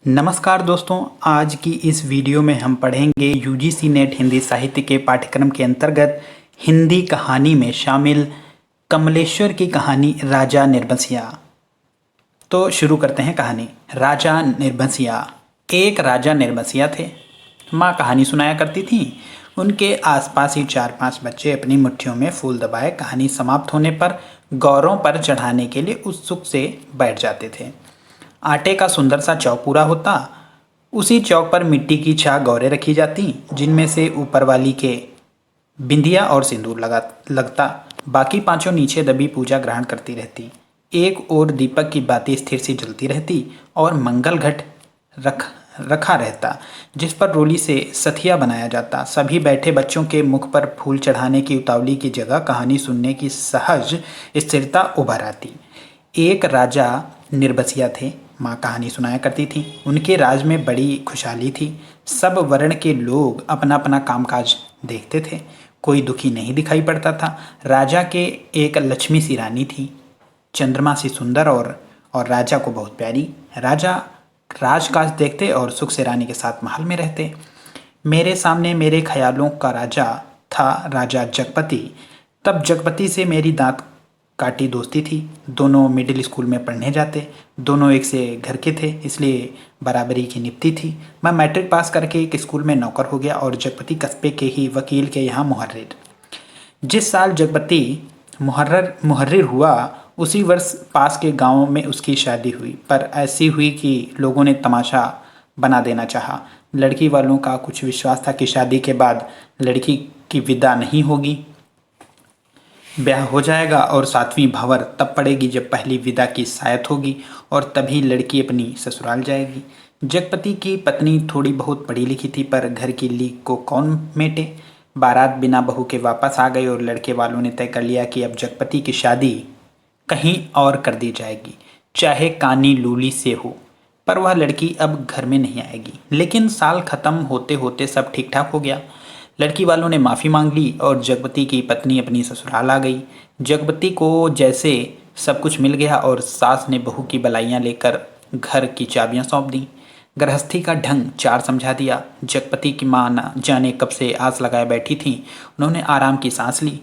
नमस्कार दोस्तों, आज की इस वीडियो में हम पढ़ेंगे यूजीसी नेट हिंदी साहित्य के पाठ्यक्रम के अंतर्गत हिंदी कहानी में शामिल कमलेश्वर की कहानी राजा निर्बसिया। तो शुरू करते हैं कहानी। राजा निर्बसिया। एक राजा निर्बसिया थे। माँ कहानी सुनाया करती थी। उनके आसपास ही 4-5 बच्चे अपनी मुट्ठियों में फूल दबाए कहानी समाप्त होने पर गौरों पर चढ़ाने के लिए उत्सुक से बैठ जाते थे। आटे का सुंदर सा चौक पूरा होता। उसी चौक पर मिट्टी की 6 गौरें रखी जाती, जिनमें से ऊपर वाली के बिंदिया और सिंदूर लगता। बाकी 5 नीचे दबी पूजा ग्रहण करती रहती। एक ओर दीपक की बाती स्थिर सी जलती रहती और मंगल घट रखा रहता, जिस पर रोली से सथिया बनाया जाता। सभी बैठे बच्चों के मुख पर फूल चढ़ाने की उतावली की जगह कहानी सुनने की सहज स्थिरता उभर आती। एक राजा निर्बसिया थे। माँ कहानी सुनाया करती थी। उनके राज में बड़ी खुशहाली थी। सब वर्ण के लोग अपना अपना कामकाज देखते थे। कोई दुखी नहीं दिखाई पड़ता था। राजा के एक लक्ष्मी सी रानी थी, चंद्रमा सी सुंदर और राजा को बहुत प्यारी। राजा राजकाज देखते और सुख से रानी के साथ महल में रहते। मेरे सामने मेरे ख्यालों का राजा था राजा जगपति। तब जगपति से मेरी दांत काटी दोस्ती थी। दोनों मिडिल स्कूल में पढ़ने जाते। दोनों एक से घर के थे, इसलिए बराबरी की निपटी थी। मैं मैट्रिक पास करके एक स्कूल में नौकर हो गया और जगपति कस्बे के ही वकील के यहाँ मुहर्रिर। जिस साल जगपति मुहर्रिर हुआ, उसी वर्ष पास के गांव में उसकी शादी हुई, पर ऐसी हुई कि लोगों ने तमाशा बना देना चाहा। लड़की वालों का कुछ विश्वास था कि शादी के बाद लड़की की विदा नहीं होगी, ब्याह हो जाएगा और 7वीं भंवर तब पड़ेगी जब पहली विदा की सायत होगी और तभी लड़की अपनी ससुराल जाएगी। जगपति की पत्नी थोड़ी बहुत पढ़ी लिखी थी, पर घर की लीक को कौन मेटे। बारात बिना बहू के वापस आ गई और लड़के वालों ने तय कर लिया कि अब जगपति की शादी कहीं और कर दी जाएगी, चाहे कानी लूली से हो, पर वह लड़की अब घर में नहीं आएगी। लेकिन साल खत्म होते होते सब ठीक ठाक हो गया। लड़की वालों ने माफ़ी मांग ली और जगपति की पत्नी अपनी ससुराल आ गई। जगपति को जैसे सब कुछ मिल गया और सास ने बहू की बलाइयाँ लेकर घर की चाबियाँ सौंप दी। गृहस्थी का ढंग चार समझा दिया। जगपति की माँ न जाने कब से आस लगाए बैठी थी। उन्होंने आराम की सांस ली।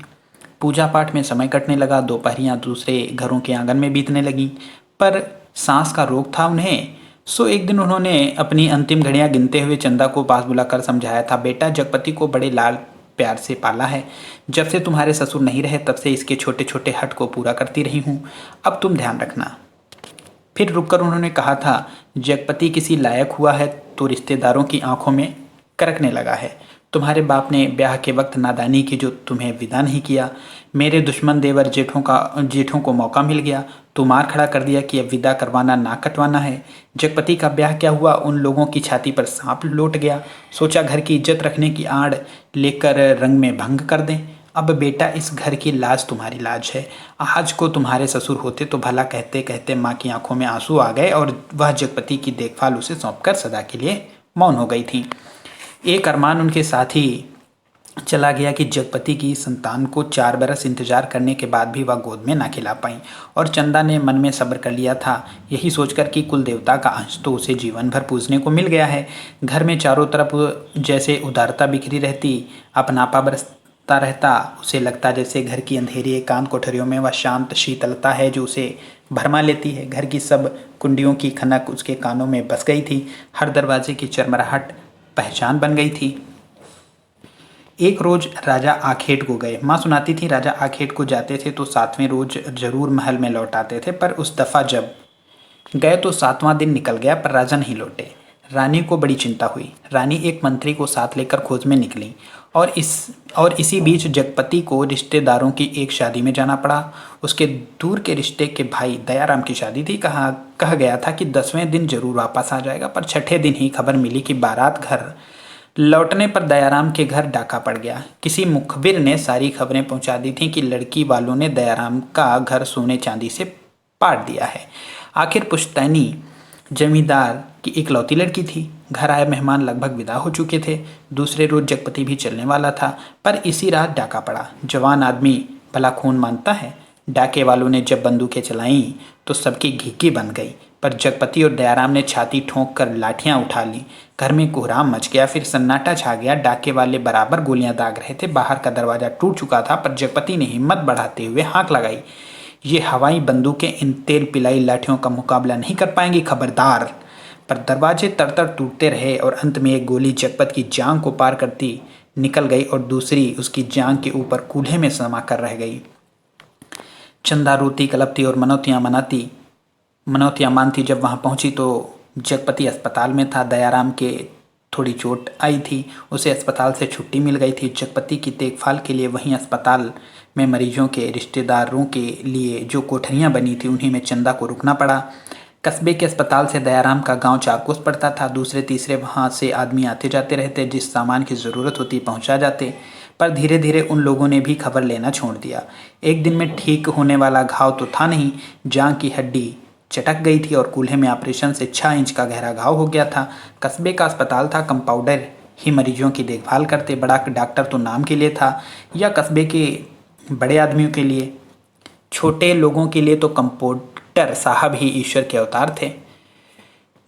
पूजा पाठ में समय कटने लगा। दोपहरियाँ दूसरे घरों के आंगन में बीतने लगीं, पर सांस का रोग था उन्हें। सो एक दिन उन्होंने अपनी अंतिम घड़ियां गिनते हुए चंदा को पास बुलाकर समझाया था, बेटा, जगपति को बड़े लाल प्यार से पाला है। जब से तुम्हारे ससुर नहीं रहे तब से इसके छोटे छोटे हट को पूरा करती रही हूँ। अब तुम ध्यान रखना। फिर रुककर उन्होंने कहा था, जगपति किसी लायक हुआ है तो रिश्तेदारों की आंखों में करकने लगा है। तुम्हारे बाप ने ब्याह के वक्त नादानी की जो तुम्हें विदा नहीं किया। मेरे दुश्मन देवर जेठों को मौका मिल गया तो मार खड़ा कर दिया कि अब विदा करवाना ना कटवाना है। जगपति का ब्याह क्या हुआ, उन लोगों की छाती पर सांप लौट गया। सोचा घर की इज्जत रखने की आड़ लेकर रंग में भंग कर दें। अब बेटा, इस घर की लाज तुम्हारी लाज है। आज को तुम्हारे ससुर होते तो भला कहते कहते माँ की आंखों में आंसू आ गए और वह जगपति की देखभाल उसे सौंपकर सदा के लिए मौन हो गई थी। एक अरमान उनके साथ ही चला गया कि जगपति की संतान को 4 बरस इंतजार करने के बाद भी वह गोद में ना खिला पाई। और चंदा ने मन में सब्र कर लिया था, यही सोचकर कि कुल देवता का अंश तो उसे जीवन भर पूजने को मिल गया है। घर में चारों तरफ जैसे उदारता बिखरी रहती, अपनापा बरसता रहता। उसे लगता जैसे घर की अंधेरी एकांत कोठरियों में वह शांत शीतलता है जो उसे भरमा लेती है। घर की सब कुंडियों की खनक उसके कानों में बस गई थी। हर दरवाजे की चरमराहट पहचान बन गई थी। एक रोज राजा आखेट को गए। माँ सुनाती थी, राजा आखेट को जाते थे तो 7वें रोज जरूर महल में लौट आते थे, पर उस दफा जब गए तो 7वां दिन निकल गया पर राजा नहीं लौटे। रानी को बड़ी चिंता हुई। रानी एक मंत्री को साथ लेकर खोज में निकली और इसी बीच जगपति को रिश्तेदारों की एक शादी में जाना पड़ा। उसके दूर के रिश्ते के भाई दयाराम की शादी थी। कहा गया था कि 10वें दिन जरूर वापस आ जाएगा, पर 6ठे दिन ही खबर मिली कि बारात घर लौटने पर दयाराम के घर डाका पड़ गया। किसी मुखबिर ने सारी खबरें पहुंचा दी थी कि लड़की वालों ने दयाराम का घर सोने चांदी से पाट दिया है। आखिर पुश्तैनी जमींदार की इकलौती लड़की थी। घर आए मेहमान लगभग विदा हो चुके थे। दूसरे रोज जगपति भी चलने वाला था, पर इसी रात डाका पड़ा। जवान आदमी भला खून मानता है। डाके वालों ने जब बंदूकें चलाईं तो सबकी घीकी बन गई। पर जगपति और दयाराम ने छाती ठोंक कर लाठियां उठा ली। घर में कोहराम मच गया, फिर सन्नाटा छा गया। डाके वाले बराबर गोलियां दाग रहे थे। बाहर का दरवाजा टूट चुका था, पर जगपति ने हिम्मत बढ़ाते हुए हाँक लगाई, ये हवाई बंदूकें इन तेल पिलाई लाठियों का मुकाबला नहीं कर पाएंगी, खबरदार। पर दरवाजे तड़तड़ टूटते रहे और अंत में एक गोली जगपत की जांघ को पार करती निकल गई और दूसरी उसकी जांघ के ऊपर कूल्हे में समा कर रह गई। चंदा रोती कलपती और मनौतियाँ मानती जब वहां पहुंची तो जगपति अस्पताल में था। दयाराम के थोड़ी चोट आई थी, उसे अस्पताल से छुट्टी मिल गई थी। जगपति की देखभाल के लिए वहीं अस्पताल में मरीजों के रिश्तेदारों के लिए जो कोठरियां बनी थी उन्हीं में चंदा को रुकना पड़ा। कस्बे के अस्पताल से दयाराम का गांव 4 कोस पड़ता था। दूसरे तीसरे वहां से आदमी आते जाते रहते, जिस सामान की ज़रूरत होती पहुंचा जाते। पर धीरे धीरे उन लोगों ने भी खबर लेना छोड़ दिया। एक दिन में ठीक होने वाला घाव तो था नहीं, जांघ की हड्डी चटक गई थी और कूल्हे में ऑपरेशन से 6 इंच का गहरा घाव हो गया था। कस्बे का अस्पताल था, कंपाउंडर ही मरीजों की देखभाल करते। बड़ा डॉक्टर तो नाम के लिए था, या कस्बे के बड़े आदमियों के लिए। छोटे लोगों के लिए तो कंपाउंडर साहब ही ईश्वर के अवतार थे।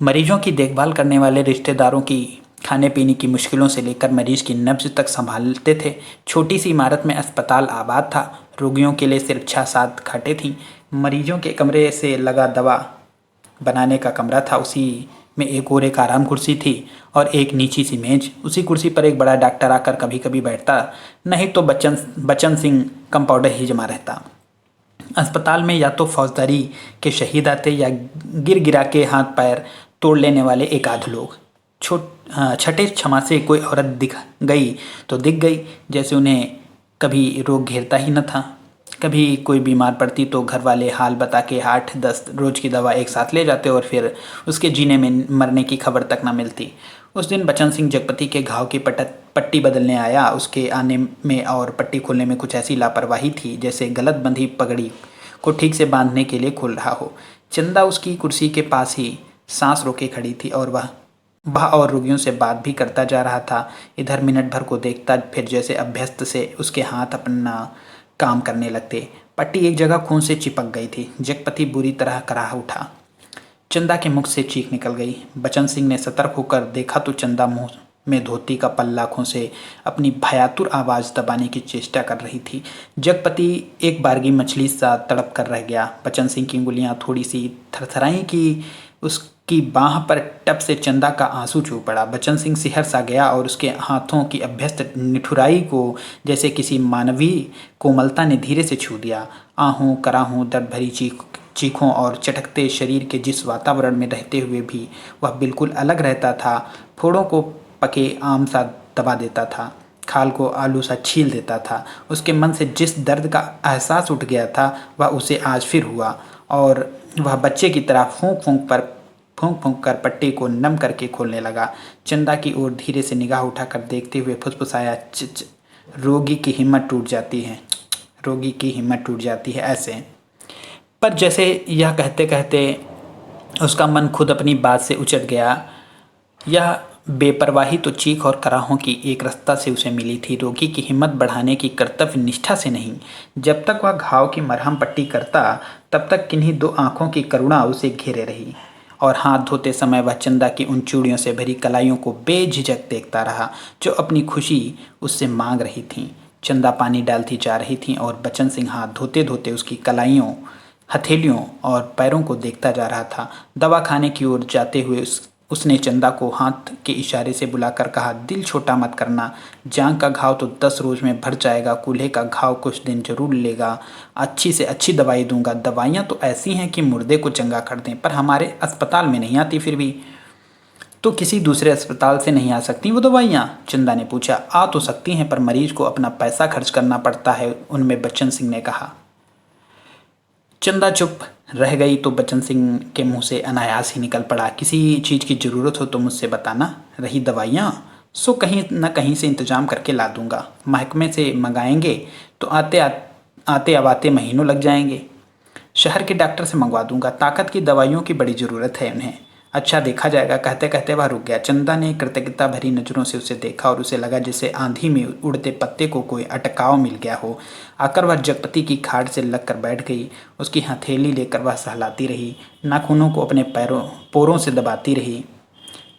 मरीजों की देखभाल करने वाले रिश्तेदारों की खाने पीने की मुश्किलों से लेकर मरीज की नब्ज तक संभालते थे। छोटी सी इमारत में अस्पताल आबाद था। रोगियों के लिए सिर्फ 6-7 खाटें थीं। मरीजों के कमरे से लगा दवा बनाने का कमरा था, उसी में एक और एक आराम कुर्सी थी और एक नीची सी मेज। उसी कुर्सी पर एक बड़ा डॉक्टर आकर कभी कभी बैठता, नहीं तो बच्चन सिंह कंपाउंडर ही जमा रहता। अस्पताल में या तो फौजदारी के शहीद आते या गिर गिरा के हाथ पैर तोड़ लेने वाले एक आध लोग। छठे छमा से कोई औरत दिख गई तो दिख गई, जैसे उन्हें कभी रोग घेरता ही न था। कभी कोई बीमार पड़ती तो घर वाले हाल बता के 8-10 रोज की दवा एक साथ ले जाते और फिर उसके जीने में मरने की खबर तक न मिलती। उस दिन बच्चन सिंह जगपति के घाव की पट्टी बदलने आया। उसके आने में और पट्टी खोलने में कुछ ऐसी लापरवाही थी जैसे गलत बंधी पगड़ी को ठीक से बांधने के लिए खोल रहा हो। चंदा उसकी कुर्सी के पास ही सांस रोके खड़ी थी और वह और रोगियों से बात भी करता जा रहा था। इधर मिनट भर को देखता, फिर जैसे अभ्यस्त से उसके हाथ अपना काम करने लगते। पट्टी एक जगह खून से चिपक गई थी। जगपति बुरी तरह कराह उठा। चंदा के मुख से चीख निकल गई। बच्चन सिंह ने सतर्क होकर देखा तो चंदा मुंह में धोती का पल्ला खोसे अपनी भयातुर आवाज़ दबाने की चेष्टा कर रही थी। जगपति एक बारगी मछली सा तड़प कर रह गया। बच्चन सिंह की उंगलियां थोड़ी सी थरथराई कि उसकी बाह पर टप से चंदा का आंसू छू पड़ा। बच्चन सिंह सिहर सा गया और उसके हाथों की अभ्यस्त निठुराई को जैसे किसी मानवीय कोमलता ने धीरे से छू दिया। आहूं कराहूं दर्द भरी चीखों और चटकते शरीर के जिस वातावरण में रहते हुए भी वह बिल्कुल अलग रहता था। फोड़ों को पके आम सा दबा देता था, खाल को आलू सा छील देता था। उसके मन से जिस दर्द का एहसास उठ गया था वह उसे आज फिर हुआ और वह बच्चे की तरह फूंक फूंक कर पट्टी को नम करके खोलने लगा। चंदा की ओर धीरे से निगाह उठाकर देखते हुए फुसफुसाया, रोगी की हिम्मत टूट जाती है, रोगी की हिम्मत टूट जाती है ऐसे। पर जैसे यह कहते कहते उसका मन खुद अपनी बात से उचट गया। यह बेपरवाही तो चीख और कराहों की एक रास्ता से उसे मिली थी, रोगी की हिम्मत बढ़ाने की कर्तव्य निष्ठा से नहीं। जब तक वह घाव की मरहम पट्टी करता तब तक किन्हीं 2 आंखों की करुणा उसे घेरे रही और हाथ धोते समय वह चंदा की उन चूड़ियों से भरी कलाइयों को बेझिझक देखता रहा जो अपनी खुशी उससे मांग रही थीं। चंदा पानी डालती जा रही थी और बच्चन सिंह हाथ धोते धोते उसकी कलाइयों, हथेलियों और पैरों को देखता जा रहा था। दवा खाने की ओर जाते हुए उसने चंदा को हाथ के इशारे से बुलाकर कहा, दिल छोटा मत करना, जांघ का घाव तो 10 रोज में भर जाएगा, कूल्हे का घाव कुछ दिन जरूर लेगा। अच्छी से अच्छी दवाई दूंगा। दवाइयाँ तो ऐसी हैं कि मुर्दे को चंगा कर दें, पर हमारे अस्पताल में नहीं आती। फिर भी तो किसी दूसरे अस्पताल से नहीं आ सकती वो दवाइयाँ? चंदा ने पूछा। आ तो सकती हैं, पर मरीज को अपना पैसा खर्च करना पड़ता है, उनमें बच्चन सिंह ने कहा। चंदा चुप रह गई तो बच्चन सिंह के मुंह से अनायास ही निकल पड़ा, किसी चीज़ की ज़रूरत हो तो मुझसे बताना। रही दवाइयाँ सो कहीं न कहीं से इंतज़ाम करके ला दूंगा। महकमे से मंगाएंगे तो आते आते महीनों लग जाएंगे। शहर के डॉक्टर से मंगवा दूंगा। ताकत की दवाइयों की बड़ी ज़रूरत है उन्हें। अच्छा देखा जाएगा। कहते कहते वह रुक गया। चंदा ने कृतज्ञता भरी नजरों से उसे देखा और उसे लगा जैसे आंधी में उड़ते पत्ते को कोई अटकाव मिल गया हो। आकर वह जगपति की खाट से लगकर बैठ गई। उसकी हथेली लेकर वह सहलाती रही, नाखूनों को अपने पोरों से दबाती रही।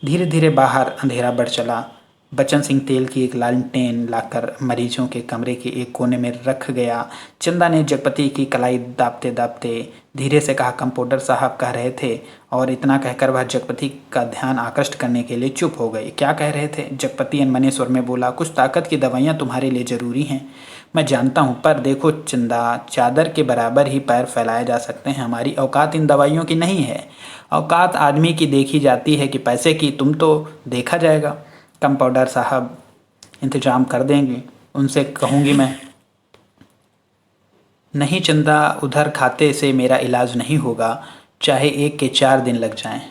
धीरे धीरे बाहर अंधेरा बढ़ चला। बच्चन सिंह तेल की एक लालटेन लाकर मरीजों के कमरे के एक कोने में रख गया। चंदा ने जगपति की कलाई दाबते दाबते धीरे से कहा, कंपाउंडर साहब कह रहे थे। और इतना कहकर वह जगपति का ध्यान आकृष्ट करने के लिए चुप हो गई। क्या कह रहे थे? जगपति अनमने स्वर में बोला, कुछ ताकत की दवाइयाँ तुम्हारे लिए जरूरी हैं, मैं जानता हूँ, पर देखो चंदा, चादर के बराबर ही पैर फैलाए जा सकते हैं। हमारी औकात इन दवाइयों की नहीं है। औकात आदमी की देखी जाती है कि पैसे की। तुम तो देखा जाएगा, कंपाउंडर साहब इंतजाम कर देंगे, उनसे कहूँगी मैं। नहीं चंदा, उधर खाते से मेरा इलाज नहीं होगा, चाहे 1 के 4 दिन लग जाएं।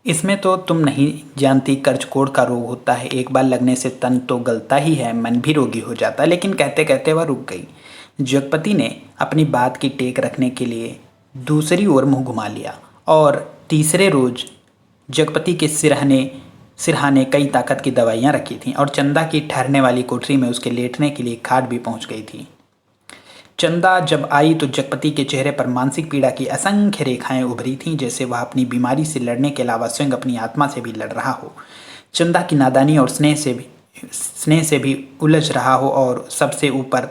इसमें तो तुम नहीं जानती, कर्जकोड़ का रोग होता है, एक बार लगने से तन तो गलता ही है, मन भी रोगी हो जाता है। लेकिन कहते कहते वह रुक गई। जगपति ने अपनी बात की टेक रखने के लिए दूसरी ओर मुंह घुमा लिया और तीसरे रोज जगपति के सिरहाने कई ताकत की दवाइयाँ रखी थीं और चंदा की ठहरने वाली कोठरी में उसके लेटने के लिए खाट भी पहुंच गई थी। चंदा जब आई तो जगपति के चेहरे पर मानसिक पीड़ा की असंख्य रेखाएं उभरी थीं, जैसे वह अपनी बीमारी से लड़ने के अलावा स्वयं अपनी आत्मा से भी लड़ रहा हो, चंदा की नादानी और स्नेह से भी उलझ रहा हो और सबसे ऊपर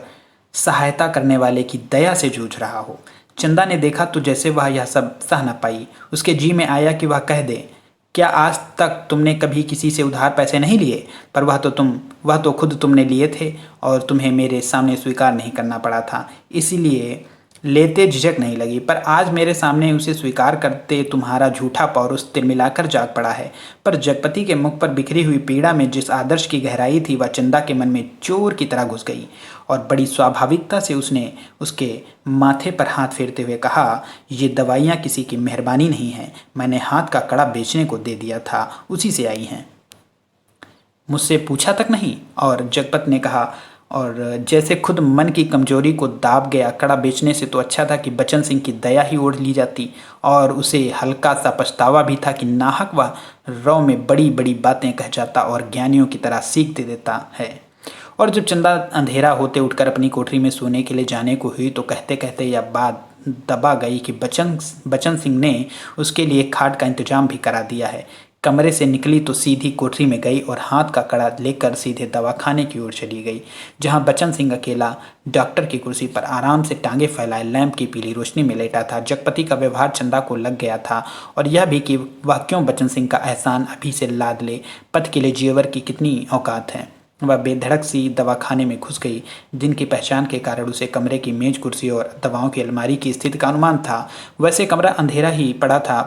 सहायता करने वाले की दया से जूझ रहा हो। चंदा ने देखा तो जैसे वह यह सब सह न पाई। उसके जी में आया कि वह कह दे, क्या आज तक तुमने कभी किसी से उधार पैसे नहीं लिए? पर वह तो खुद तुमने लिए थे और तुम्हें मेरे सामने स्वीकार नहीं करना पड़ा था, इसीलिए लेते झिझक नहीं लगी। पर आज मेरे सामने उसे स्वीकार करते तुम्हारा झूठा पौरुष तिलमिलाकर जाग पड़ा है। पर जगपति के मुख पर बिखरी हुई पीड़ा में जिस आदर्श की गहराई थी, वह चंदा के मन में चोर की तरह घुस गई और बड़ी स्वाभाविकता से उसने उसके माथे पर हाथ फेरते हुए कहा, ये दवाइयाँ किसी की मेहरबानी नहीं है, मैंने हाथ का कड़ा बेचने को दे दिया था, उसी से आई हैं, मुझसे पूछा तक नहीं। और जगपत ने कहा, और जैसे खुद मन की कमजोरी को दाब गया, कड़ा बेचने से तो अच्छा था कि बच्चन सिंह की दया ही ओढ़ ली जाती। और उसे हल्का सा पछतावा भी था कि नाहक वह रौ में बड़ी बड़ी बातें कह जाता और ज्ञानियों की तरह सीख दे देता है। और जब चंदा अंधेरा होते उठकर अपनी कोठरी में सोने के लिए जाने को हुई तो कहते कहते यह बात दबा गई कि बच्चन सिंह ने उसके लिए खाट का इंतजाम भी करा दिया है। कमरे से निकली तो सीधी कोठरी में गई और हाथ का कड़ा लेकर सीधे दवाखाने की ओर चली गई, जहां बच्चन सिंह अकेला डॉक्टर की कुर्सी पर आराम से टांगे फैलाए लैंप की पीली रोशनी में लेटा था। जगपति का व्यवहार चंदा को लग गया था और यह भी कि वह क्यों बच्चन सिंह का एहसान अभी से लाद ले, पद के लिए जेवर की कितनी औकात है। वह बेधड़क सी दवाखाने में घुस गई। दिन की पहचान के कारण उसे कमरे की मेज कुर्सी और दवाओं की अलमारी की स्थिति का अनुमान था। वैसे कमरा अंधेरा ही पड़ा था,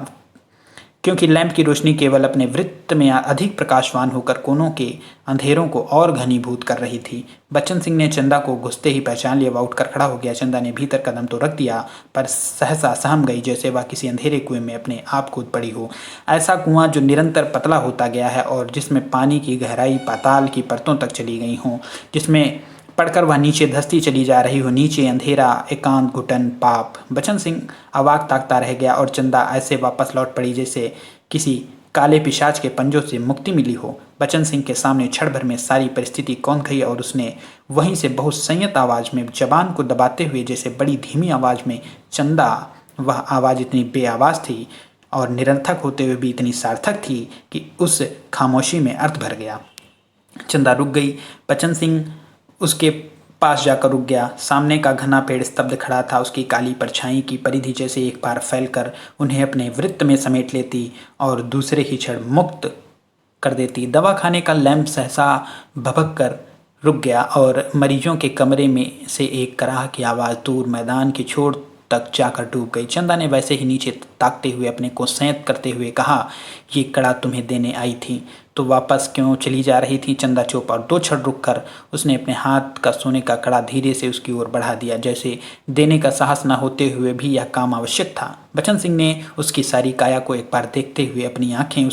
क्योंकि लैंप की रोशनी केवल अपने वृत्त में अधिक प्रकाशवान होकर कोनों के अंधेरों को और घनीभूत कर रही थी। बच्चन सिंह ने चंदा को घुसते ही पहचान लिया। वह उठकर खड़ा हो गया। चंदा ने भीतर कदम तो रख दिया, पर सहसा सहम गई, जैसे वह किसी अंधेरे कुएं में अपने आप कूद पड़ी हो। ऐसा कुआं जो निरंतर पतला होता गया है और जिसमें पानी की गहराई पाताल की परतों तक चली गई हो, जिसमें पढ़कर वह नीचे धंसती चली जा रही हो। नीचे अंधेरा, एकांत, घुटन, पाप। बच्चन सिंह अवाक ताकता रह गया और चंदा ऐसे वापस लौट पड़ी जैसे किसी काले पिशाच के पंजों से मुक्ति मिली हो। बच्चन सिंह के सामने क्षण भर में सारी परिस्थिति कौंध गई और उसने वहीं से बहुत संयत आवाज में, जबान को दबाते हुए, जैसे बड़ी धीमी आवाज में, चंदा। वह आवाज इतनी बेआवाज थी और निरर्थक होते हुए भी इतनी सार्थक थी कि उस खामोशी में अर्थ भर गया। चंदा रुक गई। बच्चन सिंह उसके पास जाकर रुक गया। सामने का घना पेड़ स्तब्ध खड़ा था। उसकी काली परछाई की परिधि जैसे एक बार फैलकर उन्हें अपने वृत्त में समेट लेती और दूसरे ही क्षण मुक्त कर देती। दवाखाने का लैंप सहसा भभक कर रुक गया और मरीजों के कमरे में से एक कराह की आवाज़ दूर मैदान की छोर तक जाकर डूब गई। चंदा ने वैसे ही नीचे ताकते हुए अपने को संयत करते हुए कहा, ये कड़ा तुम्हें देने आई थी तो वापस क्यों चली जा रही थी? चंदा चुप और 2 क्षण रुक कर उसने अपने हाथ का सोने का कड़ा धीरे से उसकी ओर बढ़ा दिया, जैसे देने का साहस न होते हुए भी यह काम आवश्यक था। बच्चन सिंह ने उसकी सारी काया को एक बार देखते हुए अपनी आंखें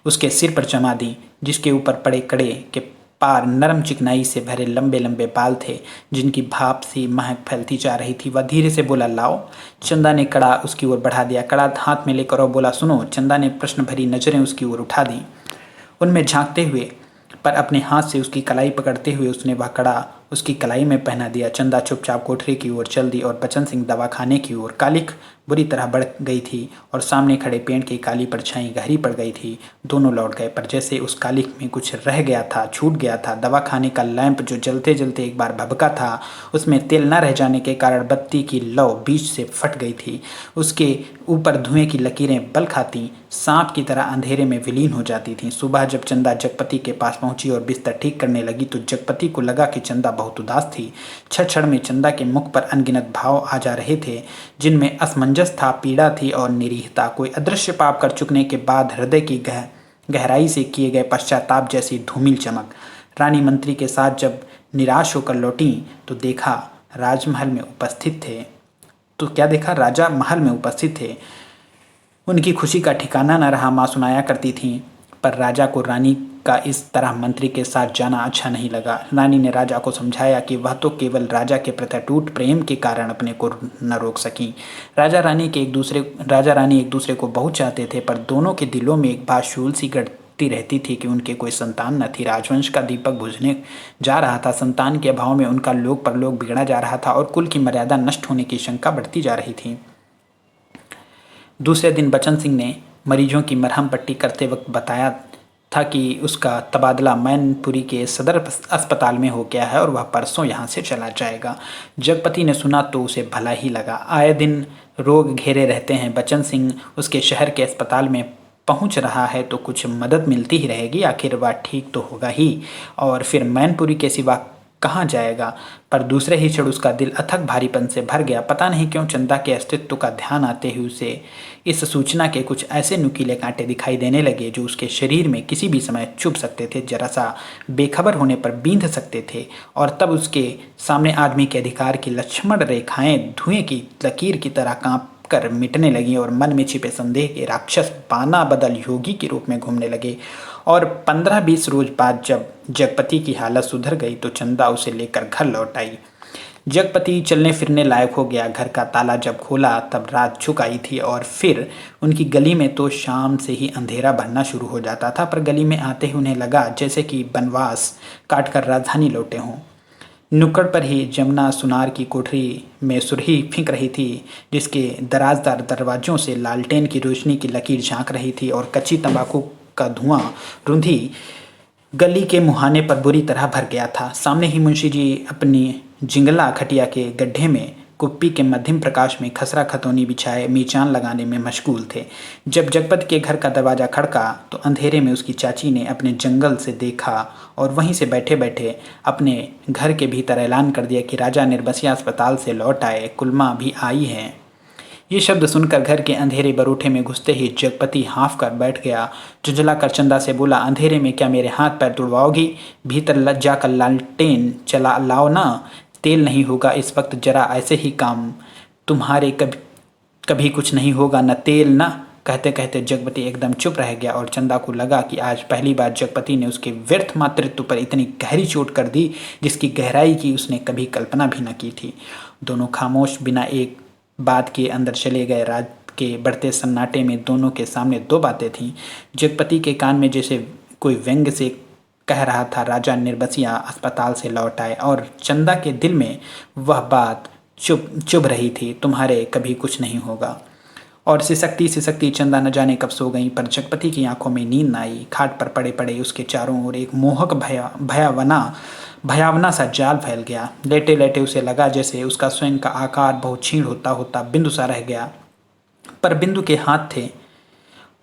उसके सिर पर जमा दी, जिसके ऊपर पड़े कड़े के पार नरम चिकनाई से भरे लंबे लंबे बाल थे जिनकी भाप सी महक फैलती जा रही थी। वह धीरे से बोला, लाओ। चंदा ने कड़ा उसकी ओर बढ़ा दिया। कड़ा हाथ में लेकर और बोला, सुनो। चंदा ने प्रश्न भरी नजरें उसकी ओर उठा दी। उनमें झांकते हुए पर अपने हाथ से उसकी कलाई पकड़ते हुए उसने वह कड़ा उसकी कलाई में पहना दिया। चंदा चुपचाप कोठरी की ओर चल दी और बचन सिंह दवाखाने की ओर। कालिख बुरी तरह बढ़ गई थी और सामने खड़े पेड़ की काली परछाई गहरी पड़ गई थी। दोनों लौट गए, पर जैसे उस कालिख में कुछ रह गया था, छूट गया था। दवाखाने का लैंप जो जलते जलते एक बार भभका था, उसमें तेल न रह जाने के कारण बत्ती की लौ बीच से फट गई थी। उसके ऊपर धुएं की लकीरें बल खाती सांप की तरह अंधेरे में विलीन हो जाती थीं। सुबह जब चंदा जगपति के पास पहुंची और बिस्तर ठीक करने लगी तो जगपति को लगा कि चंदा बहुत उदास थी। क्षण में चंदा के मुख पर अनगिनत भाव आ जा रहे थे जिनमें असमंजस था, पीड़ा थी और निरीहता। कोई अदृश्य पाप कर चुकने के बाद हृदय की गहराई से किए गए पश्चाताप जैसी धूमिल चमक। रानी मंत्री के साथ जब निराश होकर लौटी तो देखा राजमहल में उपस्थित थे तो क्या देखा राजा महल में उपस्थित थे। उनकी खुशी का ठिकाना न रहा। माँ सुनाया करती थीं, पर राजा को रानी का इस तरह मंत्री के साथ जाना अच्छा नहीं लगा। रानी ने राजा को समझाया कि वह तो केवल राजा के प्रति टूट प्रेम के कारण अपने को न रोक सकी। राजा रानी एक दूसरे को बहुत चाहते थे, पर दोनों के दिलों में एक बात शूल सी गढ़ती रहती थी कि उनके कोई संतान न थी। राजवंश का दीपक बुझने जा रहा था। संतान के अभाव में उनका लोक परलोक बिगड़ा जा रहा था और कुल की मर्यादा नष्ट होने की शंका बढ़ती जा रही थी। दूसरे दिन बचन सिंह ने मरीजों की मरहम पट्टी करते वक्त बताया था कि उसका तबादला मैनपुरी के सदर अस्पताल में हो गया है और वह परसों यहाँ से चला जाएगा। जगपति ने सुना तो उसे भला ही लगा। आए दिन रोग घेरे रहते हैं। बचन सिंह उसके शहर के अस्पताल में पहुंच रहा है तो कुछ मदद मिलती ही रहेगी। आखिर वह ठीक तो होगा ही, और फिर मैनपुरी के सिवा कहाँ जाएगा। पर दूसरे ही क्षण उसका दिल अथक भारीपन से भर गया। पता नहीं क्यों चंदा के अस्तित्व का ध्यान आते ही उसे इस सूचना के कुछ ऐसे नुकीले कांटे दिखाई देने लगे जो उसके शरीर में किसी भी समय चुभ सकते थे, जरा सा बेखबर होने पर बींध सकते थे। और तब उसके सामने आदमी के अधिकार की लक्ष्मण रेखाएं धुएं की लकीर की तरह कांप कर मिटने लगी और मन में छिपे संदेह के राक्षस बाना बदल योगी के रूप में घूमने लगे। और 15-20 रोज बाद जब जगपति की हालत सुधर गई तो चंदा उसे लेकर घर लौट आई। जगपति चलने फिरने लायक हो गया। घर का ताला जब खोला तब रात झुक आई थी और फिर उनकी गली में तो शाम से ही अंधेरा भरना शुरू हो जाता था। पर गली में आते ही उन्हें लगा जैसे कि बनवास काटकर राजधानी लौटे हों। नुक्कड़ पर ही जमुना सुनार की कोठरी में सुरही फिंक रही थी, जिसके दराजदार दरवाजों से लालटेन की रोशनी की लकीर झांक रही थी और कच्ची तंबाकू का धुआं रूंधी गली के मुहाने पर बुरी तरह भर गया था। सामने ही मुंशी जी अपनी जिंगला खटिया के गड्ढे में कुप्पी के मध्यम प्रकाश में खसरा खतौनी बिछाए मीचान लगाने में मशगूल थे। जब जगपति के घर का दरवाजा खड़का तो अंधेरे में उसकी चाची ने अपने जंगल से देखा और वहीं से बैठे बैठे अपने घर के भीतर ऐलान कर दिया कि राजा निर्बसिया अस्पताल से लौट आए, कुलमा भी आई है। ये शब्द सुनकर घर के अंधेरे बरूठे में घुसते ही जगपति हाँफ कर बैठ गया। झुंझला कर चंदा से बोला, अंधेरे में क्या मेरे हाथ पैर तुड़वाओगी? भीतर जाकर लालटेन चला लाओ ना, तेल नहीं होगा इस वक्त, जरा ऐसे ही काम तुम्हारे कभी कुछ नहीं होगा, न तेल न। कहते कहते जगपति एकदम चुप रह गया और चंदा को लगा कि आज पहली बार जगपति ने उसके व्यर्थ मातृत्व पर इतनी गहरी चोट कर दी जिसकी गहराई की उसने कभी कल्पना भी न की थी। दोनों खामोश बिना एक बात के अंदर चले गए। रात के बढ़ते सन्नाटे में दोनों के सामने दो बातें थीं। जगपति के कान में जैसे कोई व्यंग से कह रहा था, राजा अस्पताल से लौट आए, और चंदा के दिल में वह बात चुभ रही थी, तुम्हारे कभी कुछ नहीं होगा। और सिसकती चंदा न जाने कब सो गई, पर जगपति की आंखों में नींद न आई। खाट पर पड़े पड़े उसके चारों ओर एक मोहक भयावना सा जाल फैल गया। लेटे लेटे उसे लगा जैसे उसका स्वयं का आकार बहुत क्षीण होता होता बिंदु सा रह गया। पर बिंदु के हाथ थे,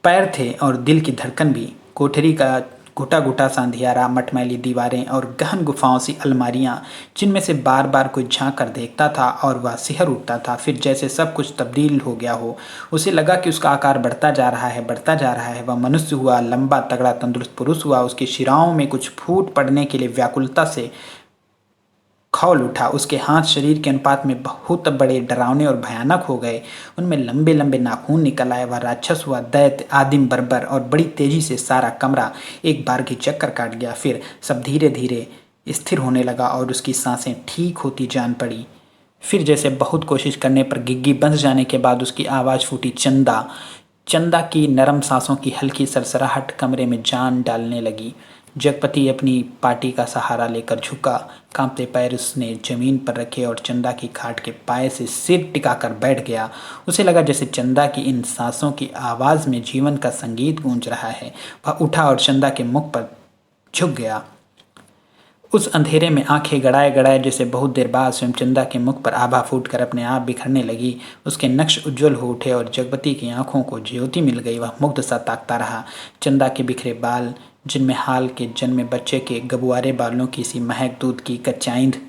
पैर थे और दिल की धड़कन भी। कोठरी का घुटा घुटा सा अंधियारा, मटमैली दीवारें और गहन गुफाओं सी अलमारियां जिनमें से बार बार कोई झांक कर देखता था और वह सिहर उठता था। फिर जैसे सब कुछ तब्दील हो गया हो। उसे लगा कि उसका आकार बढ़ता जा रहा है, बढ़ता जा रहा है। वह मनुष्य हुआ, लंबा तगड़ा तंदुरुस्त पुरुष हुआ। उसकी शिराओं में कुछ फूट पड़ने के लिए व्याकुलता से खौल उठा। उसके हाथ शरीर के अनुपात में बहुत बड़े, डरावने और भयानक हो गए। उनमें लंबे लंबे नाखून निकल आए। वह राक्षस हुआ, दैत्य, आदिम, बर्बर, और बड़ी तेजी से सारा कमरा एक बार की चक्कर काट गया। फिर सब धीरे धीरे स्थिर होने लगा और उसकी सांसें ठीक होती जान पड़ी। फिर जैसे बहुत कोशिश करने पर गिग्गी बंध जाने के बाद उसकी आवाज़ फूटी, चंदा। चंदा की नरम सांसों की हल्की सरसराहट कमरे में जान डालने लगी। जगपति अपनी पार्टी का सहारा लेकर झुका। कांपते पैर उसने जमीन पर रखे और चंदा की खाट के पाए से सिर टिकाकर बैठ गया। उसे लगा जैसे चंदा की इन सांसों की आवाज़ में जीवन का संगीत गूंज रहा है। वह उठा और चंदा के मुख पर झुक गया। उस अंधेरे में आंखें गड़ाए गड़ाए जैसे बहुत देर बाद स्वयं चंदा के मुख पर आभा फूटकर अपने आप बिखरने लगी। उसके नक्श उज्जवल हो उठे और जगपति की आंखों को ज्योति मिल गई। वह मुग्ध सा ताकता रहा। चंदा के बिखरे बाल, जिनमें हाल के जन्मे बच्चे के गबुआरे बालों की सी महक, दूध की कच्चाइंध,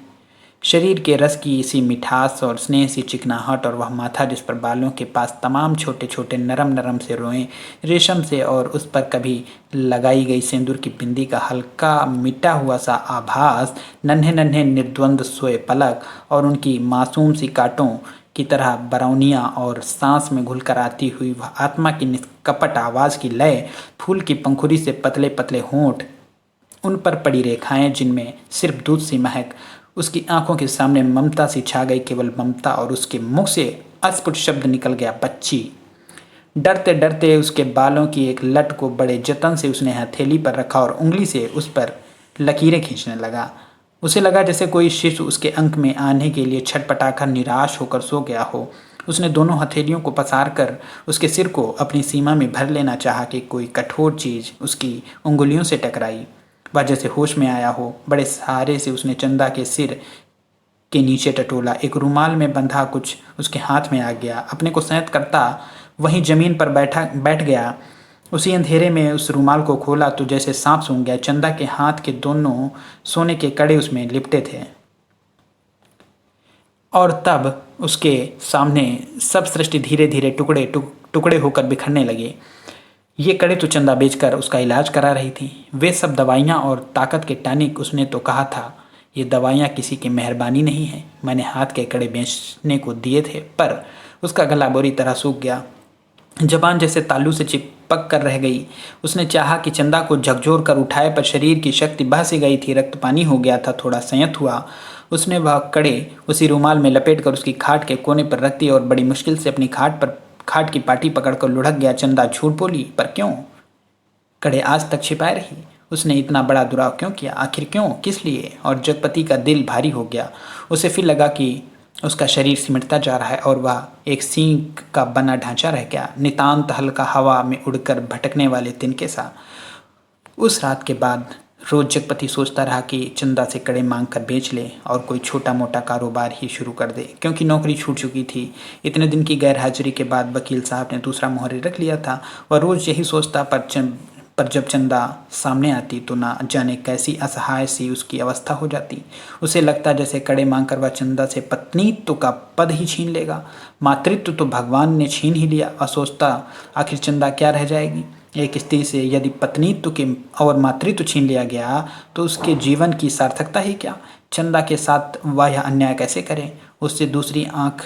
शरीर के रस की सी मिठास और स्नेह सी चिकनाहट, और वह माथा जिस पर बालों के पास तमाम छोटे छोटे नरम नरम से रोएं रेशम से, और उस पर कभी लगाई गई सिंदूर की बिंदी का हल्का मिटा हुआ सा आभास, नन्हे नन्हे निर्द्वंद सोए पलक, और उनकी मासूम सी कांटों की तरह बरौनियाँ और सांस में घुलकर आती हुई वह आत्मा की निष्कपट आवाज़ की लय, फूल की पंखुड़ी से पतले पतले होंठ, उन पर पड़ी रेखाएं जिनमें सिर्फ दूध सी महक। उसकी आंखों के सामने ममता सी छा गई, केवल ममता, और उसके मुख से अस्फुट शब्द निकल गया, बच्ची। डरते डरते उसके बालों की एक लट को बड़े जतन से उसने हथेली पर रखा और उंगली से उस पर लकीरें खींचने लगा। उसे लगा जैसे कोई शिशु उसके अंक में आने के लिए छटपटाकर निराश होकर सो गया हो। उसने दोनों हथेलियों को पसार कर उसके सिर को अपनी सीमा में भर लेना चाहा कि कोई कठोर चीज उसकी उंगलियों से टकराई। वह जैसे होश में आया हो। बड़े सहारे से उसने चंदा के सिर के नीचे टटोला। एक रुमाल में बंधा कुछ उसके हाथ में आ गया। अपने को संयत करता वहीं जमीन पर बैठ गया। उसी अंधेरे में उस रुमाल को खोला तो जैसे सांप सूंघ गया। चंदा के हाथ के दोनों सोने के कड़े उसमें लिपटे थे, और तब उसके सामने सब सृष्टि धीरे धीरे टुकड़े होकर बिखरने लगे। ये कड़े तो चंदा बेचकर उसका इलाज करा रही थी। वे सब दवाइयाँ और ताकत के टॉनिक। उसने तो कहा था ये दवाइयाँ किसी की मेहरबानी नहीं है, मैंने हाथ के कड़े बेचने को दिए थे। पर उसका गला बुरी तरह सूख गया, जबान जैसे तालू से चिपक कर रह गई। उसने चाहा कि चंदा को झकझोर कर उठाए, पर शरीर की शक्ति बह सी गई थी, रक्त पानी हो गया था। थोड़ा संयत हुआ। उसने वह कड़े उसी रुमाल में लपेट कर उसकी खाट के कोने पर रख दिए और बड़ी मुश्किल से अपनी खाट की पाटी पकड़कर लुढ़क गया। चंदा झूठ बोली, पर क्यों? कड़े आज तक छिपाए रही। उसने इतना बड़ा दुराव क्यों किया? आखिर क्यों? किस लिए? और जगपति का दिल भारी हो गया। उसे फिर लगा कि उसका शरीर सिमटता जा रहा है और वह एक सींग का बना ढांचा रह गया, नितांत हल्का, हवा में उड़कर भटकने वाले तिनके सा। उस रात के बाद रोज जगपति सोचता रहा कि चंदा से कड़े मांग कर बेच ले और कोई छोटा मोटा कारोबार ही शुरू कर दे, क्योंकि नौकरी छूट चुकी थी। इतने दिन की गैर हाजिरी के बाद वकील साहब ने दूसरा मुहर्रिर रख लिया था। वह रोज यही सोचता, पर जब चंदा सामने आती तो ना जाने कैसी असहाय सी उसकी अवस्था हो जाती। उसे लगता जैसे कड़े मांगकर वह चंदा से पत्नीत्व का पद ही छीन लेगा। मातृत्व तो भगवान ने छीन ही लिया। वह सोचता आखिर चंदा क्या रह जाएगी। एक स्त्री से यदि पत्नीत्व के और मातृत्व छीन लिया गया तो उसके जीवन की सार्थकता ही क्या। चंदा के साथ वह यह अन्याय कैसे करे, उससे दूसरी आंख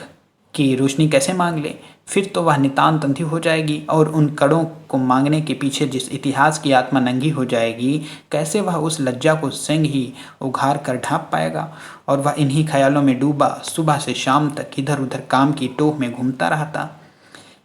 की रोशनी कैसे मांग ले। फिर तो वह नितांत अंधी हो जाएगी और उन कड़ों को मांगने के पीछे जिस इतिहास की आत्मा नंगी हो जाएगी, कैसे वह उस लज्जा को स्वयं ही उघार कर ढांप पाएगा। और वह इन्हीं ख्यालों में डूबा सुबह से शाम तक इधर उधर काम की टोह में घूमता रहता।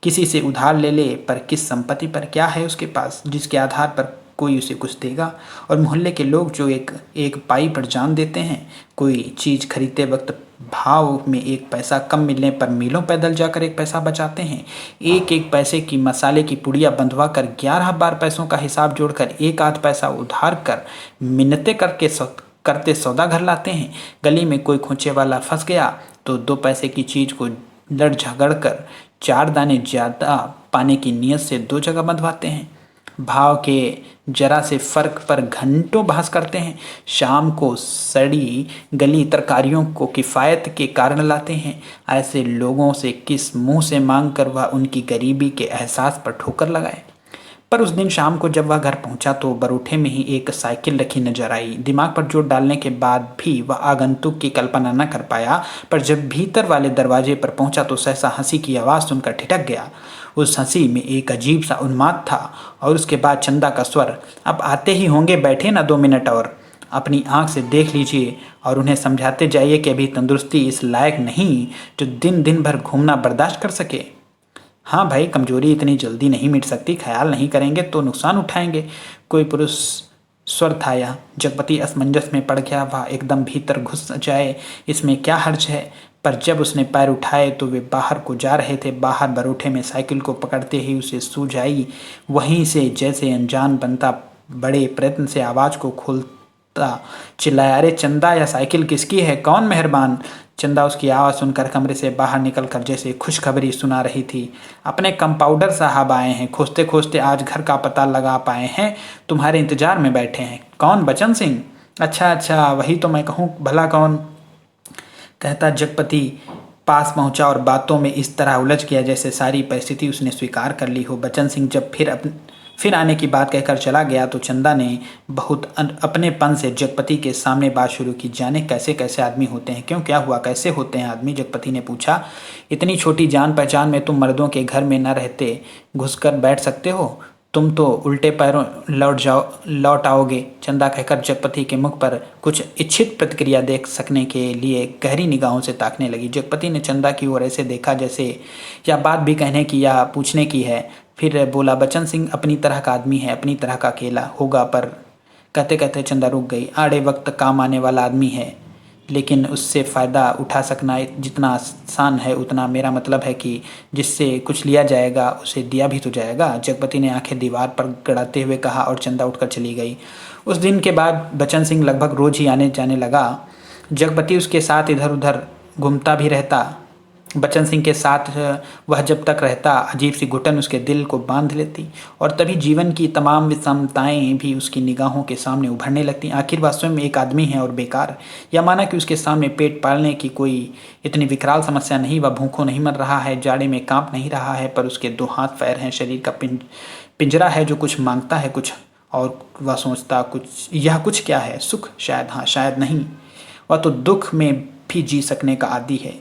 किसी से उधार ले पर किस संपत्ति पर क्या है उसके पास जिसके आधार पर कोई उसे कुछ देगा। और मोहल्ले के लोग जो एक पाई पर जान देते हैं। कोई चीज़ खरीदते वक्त भाव में एक पैसा कम मिलने पर मीलों पैदल जाकर एक पैसा बचाते हैं। एक एक पैसे की मसाले की पुड़िया बंधवा कर 11 बार पैसों का हिसाब जोड़कर एक आध पैसा उधार कर मिन्नतें करते सौदा घर लाते हैं। गली में कोई खोचे वाला फंस गया तो 2 पैसे की चीज़ को लड़ झगड़ कर 4 दाने ज़्यादा पाने की नीयत से 2 जगह बंधवाते हैं। भाव के जरा से फर्क पर घंटों बहस करते हैं। शाम को सड़ी गली तरकारियों को किफ़ायत के कारण लाते हैं। ऐसे लोगों से किस मुंह से मांग कर वह उनकी गरीबी के एहसास पर ठोकर लगाए। पर उस दिन शाम को जब वह घर पहुंचा तो बरूठे में ही एक साइकिल रखी नजर आई। दिमाग पर जोर डालने के बाद भी वह आगंतुक की कल्पना न कर पाया, पर जब भीतर वाले दरवाजे पर पहुंचा तो सहसा हंसी की आवाज़ सुनकर ठिठक गया। उस हंसी में एक अजीब सा उन्माद था और उसके बाद चंदा का स्वर, अब आते ही होंगे, बैठे ना 2 मिनट और। अपनी आंख से देख लीजिए और उन्हें समझाते जाइए कि अभी तंदुरुस्ती इस लायक नहीं जो दिन दिन भर घूमना बर्दाश्त कर सके। हाँ भाई, कमजोरी इतनी जल्दी नहीं मिट सकती, ख्याल नहीं करेंगे तो नुकसान उठाएंगे। कोई पुरुष स्वर था यह। जगपति असमंजस में पड़ गया, वह एकदम भीतर घुस जाए इसमें क्या हर्ज है। पर जब उसने पैर उठाए तो वे बाहर को जा रहे थे। बाहर बरूठे में साइकिल को पकड़ते ही उसे सूझ आई। वहीं से जैसे अनजान बनता बड़े प्रयत्न से आवाज़ को खोलता चिल्लाया, अरे चंदा, यह साइकिल किसकी है? कौन मेहरबान? चंदा उसकी आवाज़ सुनकर कमरे से बाहर निकलकर जैसे खुशखबरी सुना रही थी। अपने कंपाउंडर साहब आए हैं, खोजते खोजते आज घर का पता लगा पाए हैं, तुम्हारे इंतजार में बैठे हैं। कौन? बचन सिंह? अच्छा अच्छा, वही तो मैं कहूँ, भला कौन? कहता जगपति पास पहुंचा और बातों में इस तरह उलझ गया जैसे सारी परिस्थिति उसने स्वीकार कर ली हो। बचन सिंह जब फिर आने की बात कहकर चला गया तो चंदा ने बहुत अपनेपन से जगपति के सामने बात शुरू की। जाने कैसे कैसे आदमी होते हैं, क्यों, क्या हुआ, कैसे होते हैं आदमी? जगपति ने पूछा। इतनी छोटी जान पहचान में तुम मर्दों के घर में न रहते घुसकर बैठ सकते हो? तुम तो उल्टे पैरों लौट आओगे। चंदा कहकर जगपति के मुख पर कुछ इच्छित प्रतिक्रिया देख सकने के लिए गहरी निगाहों से ताकने लगी। जगपति ने चंदा की ओर ऐसे देखा जैसे यह बात भी कहने की या पूछने की है। फिर बोला, बचन सिंह अपनी तरह का आदमी है, अपनी तरह का अकेला होगा, पर कहते कहते चंदा रुक गई। आड़े वक्त काम आने वाला आदमी है, लेकिन उससे फ़ायदा उठा सकना जितना आसान है उतना, मेरा मतलब है कि जिससे कुछ लिया जाएगा उसे दिया भी तो जाएगा। जगपति ने आंखें दीवार पर गड़ाते हुए कहा और चंदा उठकर चली गई। उस दिन के बाद बचन सिंह लगभग रोज ही आने जाने लगा। जगपति उसके साथ इधर उधर घूमता भी रहता। बचन सिंह के साथ वह जब तक रहता अजीब सी घुटन उसके दिल को बांध लेती और तभी जीवन की तमाम विषमताएं भी उसकी निगाहों के सामने उभरने लगती। आखिर वह स्वयं एक आदमी है और बेकार, या माना कि उसके सामने पेट पालने की कोई इतनी विकराल समस्या नहीं। वह भूखों नहीं मर रहा है, जाड़े में कांप नहीं रहा है, पर उसके 2 हाथ पैर हैं, शरीर का पिंजरा है जो कुछ मांगता है कुछ, और वह सोचता कुछ। यह कुछ क्या है? सुख? शायद हाँ, शायद नहीं। वह तो दुख में भी जी सकने का आदी है,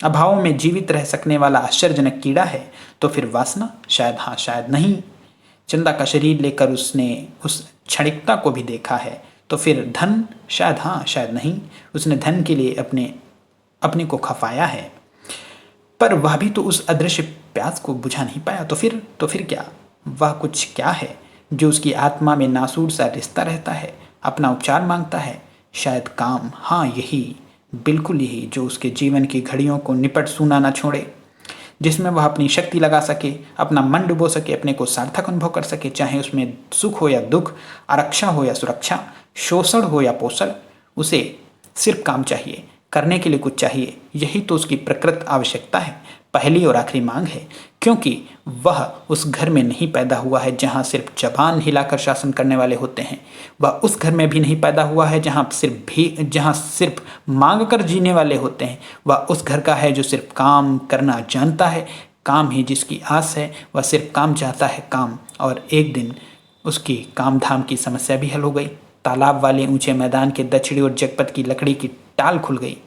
अभावों में जीवित रह सकने वाला आश्चर्यजनक कीड़ा है। तो फिर वासना? शायद हाँ, शायद नहीं। चंदा का शरीर लेकर उसने उस क्षणिकता को भी देखा है। तो फिर धन? शायद हाँ, शायद नहीं। उसने धन के लिए अपने को खपाया है, पर वह भी तो उस अदृश्य प्यास को बुझा नहीं पाया। तो फिर क्या? वह कुछ क्या है जो उसकी आत्मा में नासूर सा रिश्ता रहता है, अपना उपचार मांगता है? शायद काम। हाँ, यही, बिल्कुल यही, जो उसके जीवन की घड़ियों को निपट सूना न छोड़े, जिसमें वह अपनी शक्ति लगा सके, अपना मन डुबो सके, अपने को सार्थक अनुभव कर सके, चाहे उसमें सुख हो या दुख, आरक्षा हो या सुरक्षा, शोषण हो या पोषण। उसे सिर्फ काम चाहिए, करने के लिए कुछ चाहिए। यही तो उसकी प्रकृत आवश्यकता है, पहली और आखिरी मांग है, क्योंकि वह उस घर में नहीं पैदा हुआ है जहाँ सिर्फ जबान हिलाकर शासन करने वाले होते हैं। वह उस घर में भी नहीं पैदा हुआ है जहाँ सिर्फ मांग कर जीने वाले होते हैं। वह उस घर का है जो सिर्फ काम करना जानता है। काम ही जिसकी आस है, वह सिर्फ काम चाहता है, काम। और एक दिन उसकी काम धाम की समस्या भी हल हो गई। तालाब वाले ऊंचे मैदान के दक्षिणी ओर जगपत की लकड़ी की टाल खुल गई,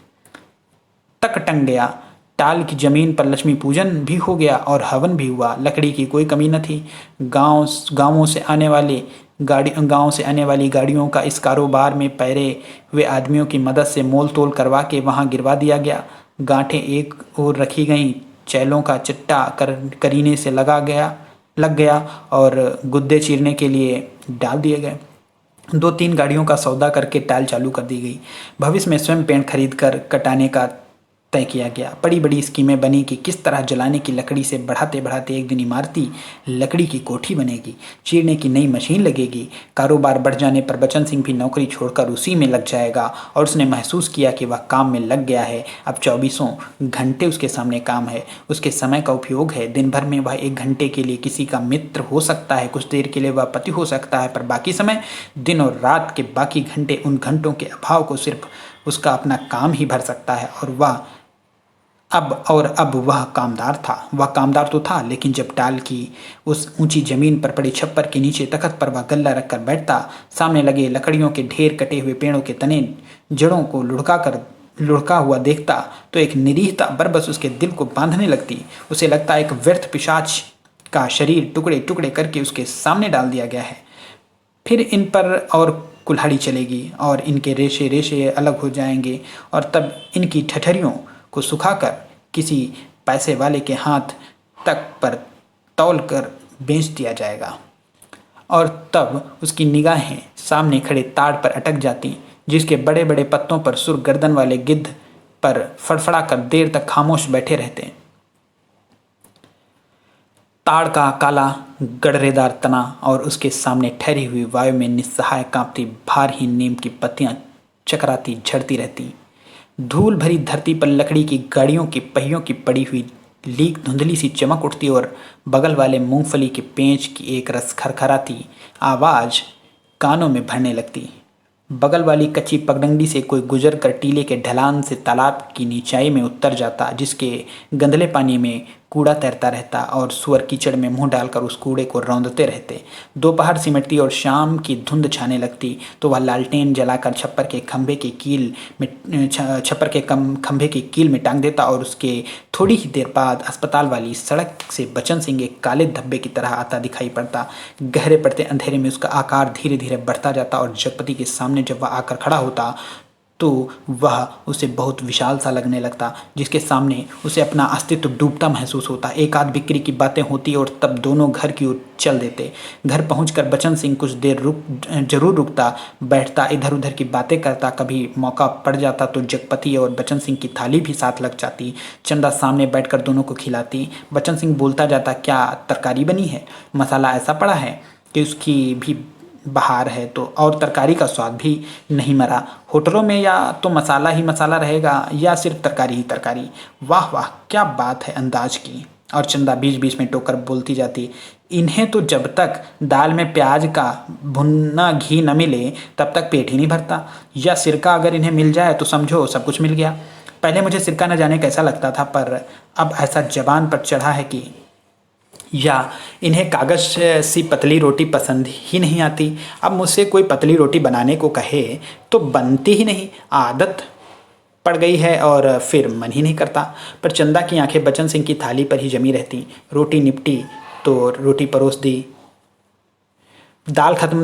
तक टंग गया। टाल की जमीन पर लक्ष्मी पूजन भी हो गया और हवन भी हुआ। लकड़ी की कोई कमी न थी। गांवों से आने वाली गाड़ियों का इस कारोबार में पैरे हुए आदमियों की मदद से मोल तोल करवा के वहां गिरवा दिया गया। गांठें एक ओर रखी गईं, चैलों का चिट्टा करीने से लग गया और गुद्दे चीरने के लिए डाल दिए गए। 2-3 गाड़ियों का सौदा करके टाल चालू कर दी गई। भविष्य में स्वयं पेड़ खरीद कर कटाने का तय किया गया। बड़ी बड़ी स्कीमें बनी कि किस तरह जलाने की लकड़ी से बढ़ाते बढ़ाते एक दिन इमारती लकड़ी की कोठी बनेगी, चीरने की नई मशीन लगेगी। कारोबार बढ़ जाने पर बचन सिंह भी नौकरी छोड़कर उसी में लग जाएगा और उसने महसूस किया कि वह काम में लग गया है। अब 24 घंटे उसके सामने काम है, उसके समय का उपयोग है। दिन भर में वह 1 घंटे के लिए किसी का मित्र हो सकता है, कुछ देर के लिए वह पति हो सकता है, पर बाकी समय, दिन और रात के बाकी घंटे, उन घंटों के अभाव को सिर्फ उसका अपना काम ही भर सकता है। और वह अब वह कामदार तो था, लेकिन जब टाल की उस ऊंची जमीन पर पड़े छप्पर के नीचे तख्त पर वह गल्ला रखकर बैठता, सामने लगे लकड़ियों के ढेर, कटे हुए पेड़ों के तने, जड़ों को लुढ़का हुआ देखता तो एक निरीहता बरबस उसके दिल को बांधने लगती। उसे लगता एक व्यर्थ पिशाच का शरीर टुकड़े टुकड़े करके उसके सामने डाल दिया गया है। फिर इन पर और कुल्हाड़ी चलेगी और इनके रेशे रेशे अलग हो जाएंगे और तब इनकी ठठरियों को सुखाकर किसी पैसे वाले के हाथ तक पर तौल कर बेच दिया जाएगा। और तब उसकी निगाहें सामने खड़े ताड़ पर अटक जाती, जिसके बड़े बड़े पत्तों पर सुर गर्दन वाले गिद्ध पर फड़फड़ा कर देर तक खामोश बैठे रहते। ताड़ का काला गडरेदार तना और उसके सामने ठहरी हुई वायु में निस्सहाय कांपती भारहीन नीम की पत्तियां चकराती झड़ती रहती। धूल भरी धरती पर लकड़ी की गाड़ियों के पहियों की पड़ी हुई लीक धुंधली सी चमक उठती और बगल वाले मूंगफली के पेंच की एक रस खरखराती आवाज कानों में भरने लगती। बगल वाली कच्ची पगडंडी से कोई गुजर कर टीले के ढलान से तालाब की नीचाई में उतर जाता, जिसके गंदले पानी में कूड़ा तैरता रहता और सुअर कीचड़ में मुंह डालकर उस कूड़े को रौंदते रहते। दोपहर सिमटती और शाम की धुंध छाने लगती तो वह लालटेन जलाकर छप्पर के खंभे की कील में टांग देता और उसके थोड़ी ही देर बाद अस्पताल वाली सड़क से बचन सिंह एक काले धब्बे की तरह आता दिखाई पड़ता। गहरे पड़ते अंधेरे में उसका आकार धीरे धीरे बढ़ता जाता और जगपति के सामने जब वह आकर खड़ा होता तो वह उसे बहुत विशाल सा लगने लगता, जिसके सामने उसे अपना अस्तित्व डूबता महसूस होता। एक आध बिक्री की बातें होती और तब दोनों घर की ओर चल देते। घर पहुंचकर बचन सिंह कुछ देर जरूर रुकता, बैठता, इधर उधर की बातें करता। कभी मौका पड़ जाता तो जगपति और बचन सिंह की थाली भी साथ लग जाती। चंदा सामने बैठकर दोनों को खिलाती। बचन सिंह बोलता जाता, क्या तरकारी बनी है, मसाला ऐसा पड़ा है कि उसकी भी बहार है तो और तरकारी का स्वाद भी नहीं मरा। होटलों में या तो मसाला ही मसाला रहेगा या सिर्फ तरकारी ही तरकारी। वाह वाह, क्या बात है अंदाज की। और चंदा बीच बीच में टोकर बोलती जाती, इन्हें तो जब तक दाल में प्याज का भुना घी न मिले तब तक पेट ही नहीं भरता। या सिरका अगर इन्हें मिल जाए तो समझो सब कुछ मिल गया। पहले मुझे सिरका न जाने कैसा लगता था, पर अब ऐसा जबान पर चढ़ा है कि या इन्हें कागज सी पतली रोटी पसंद ही नहीं आती। अब मुझसे कोई पतली रोटी बनाने को कहे तो बनती ही नहीं, आदत पड़ गई है और फिर मन ही नहीं करता। पर चंदा की आंखें बचन सिंह की थाली पर ही जमी रहती। रोटी निपटी तो रोटी परोस दी, दाल खत्म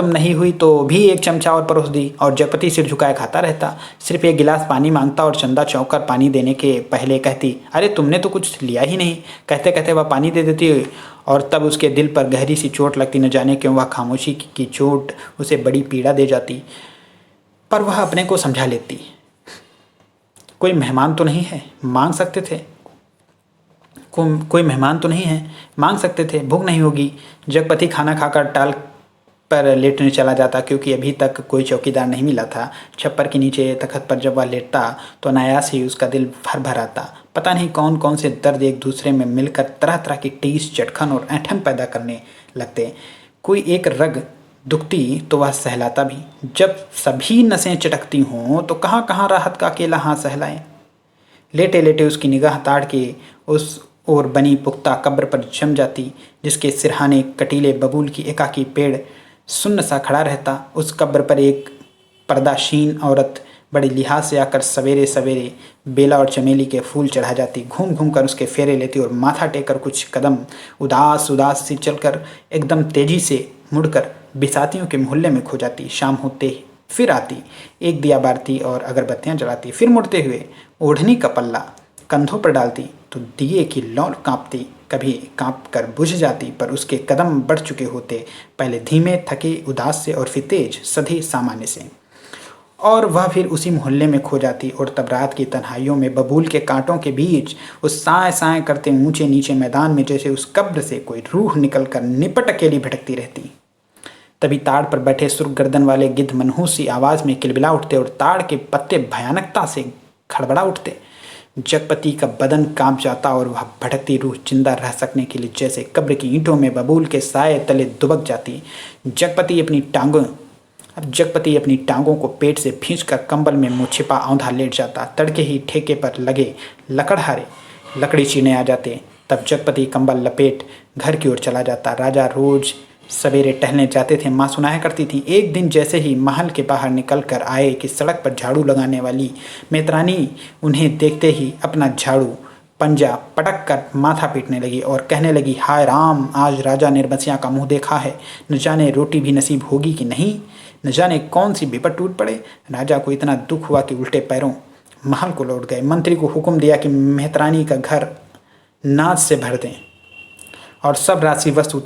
नहीं हुई तो भी एक चमचा और परोस दी और जगपति सिर झुकाए खाता रहता। सिर्फ एक गिलास पानी मांगता और चंदा चौंक कर पानी देने के पहले कहती, अरे तुमने तो कुछ लिया ही नहीं। कहते कहते वह पानी दे देती और तब उसके दिल पर गहरी सी चोट लगती। न जाने क्यों वह खामोशी की चोट उसे बड़ी पीड़ा दे जाती, पर वह अपने को समझा लेती। कोई मेहमान तो नहीं है, मांग सकते थे। कोई मेहमान तो नहीं है, मांग सकते थे, भूख नहीं होगी। जगपति खाना खाकर टाल पर लेटने चला जाता, क्योंकि अभी तक कोई चौकीदार नहीं मिला था। छप्पर के नीचे तख्त पर जब वह लेटता तो अनायास ही उसका दिल भर भर आता। पता नहीं कौन कौन से दर्द एक दूसरे में मिलकर तरह तरह की टीस, चटखन और ऐंठन पैदा करने लगते। कोई एक रग दुखती तो वह सहलाता भी। जब सभी नसें चटकती हों तो कहाँ कहाँ राहत का अकेला हाथ सहलाए। लेटे लेटे उसकी निगाह ताड़ के उस और बनी पुख्ता कब्र पर जम जाती, जिसके सिरहाने कटीले बबूल की एकाकी पेड़ सुन्न सा खड़ा रहता। उस कब्र पर एक पर्दाशीन औरत बड़े लिहाज से आकर सवेरे सवेरे बेला और चमेली के फूल चढ़ा जाती। घूम घूम कर उसके फेरे लेती और माथा टेकर कुछ कदम उदास उदास सी चलकर एकदम तेजी से मुड़कर बिसातियों के मोहल्ले में खो जाती। शाम होते फिर आती, एक दिया बारती और अगरबत्तियाँ जलाती। फिर मुड़ते हुए ओढ़नी का पल्ला कंधों पर डालती तो दिए की लौ कांपती, कभी कांप कर बुझ जाती, पर उसके कदम बढ़ चुके होते, पहले धीमे, थके, उदास से और फिर तेज, सधे, सामान्य से। और वह फिर उसी मोहल्ले में खो जाती और तब रात की तन्हाइयों में बबूल के कांटों के बीच उस साए साए करते ऊंचे नीचे मैदान में जैसे उस कब्र से कोई रूह निकल कर निपट अकेली भटकती रहती। तभी ताड़ पर बैठे सुर्ख गर्दन वाले गिद्ध मनहूस सी आवाज में किलबिला उठते और ताड़ के पत्ते भयानकता से खड़बड़ा उठते। जगपति का बदन कांप जाता और वह भटकती रूह जिंदा रह सकने के लिए जैसे कब्र की ईंटों में बबूल के साए तले दुबक जाती। जगपति अपनी टांगों अब जगपति अपनी टांगों को पेट से खींचकर कंबल में मुँह छिपा औंधा लेट जाता। तड़के ही ठेके पर लगे लकड़हारे लकड़ी चीरने आ जाते। तब जगपति कंबल लपेट घर की ओर चला जाता। राजा रोज सवेरे टहलने जाते थे। माँ सुनाया करती थी। एक दिन जैसे ही महल के बाहर निकल कर आए कि सड़क पर झाड़ू लगाने वाली मेतरानी उन्हें देखते ही अपना झाड़ू पंजा पटक कर माथा पीटने लगी और कहने लगी, हाय राम, आज राजा निर्बसिया का मुंह देखा है। न जाने रोटी भी नसीब होगी कि नहीं, न जाने कौन सी विपद टूट पड़े। राजा को इतना दुख हुआ कि उल्टे पैरों महल को लौट गए। मंत्री को हुक्म दिया कि मेहतरानी का घर नाज से भर दें और सब राशि वस्तु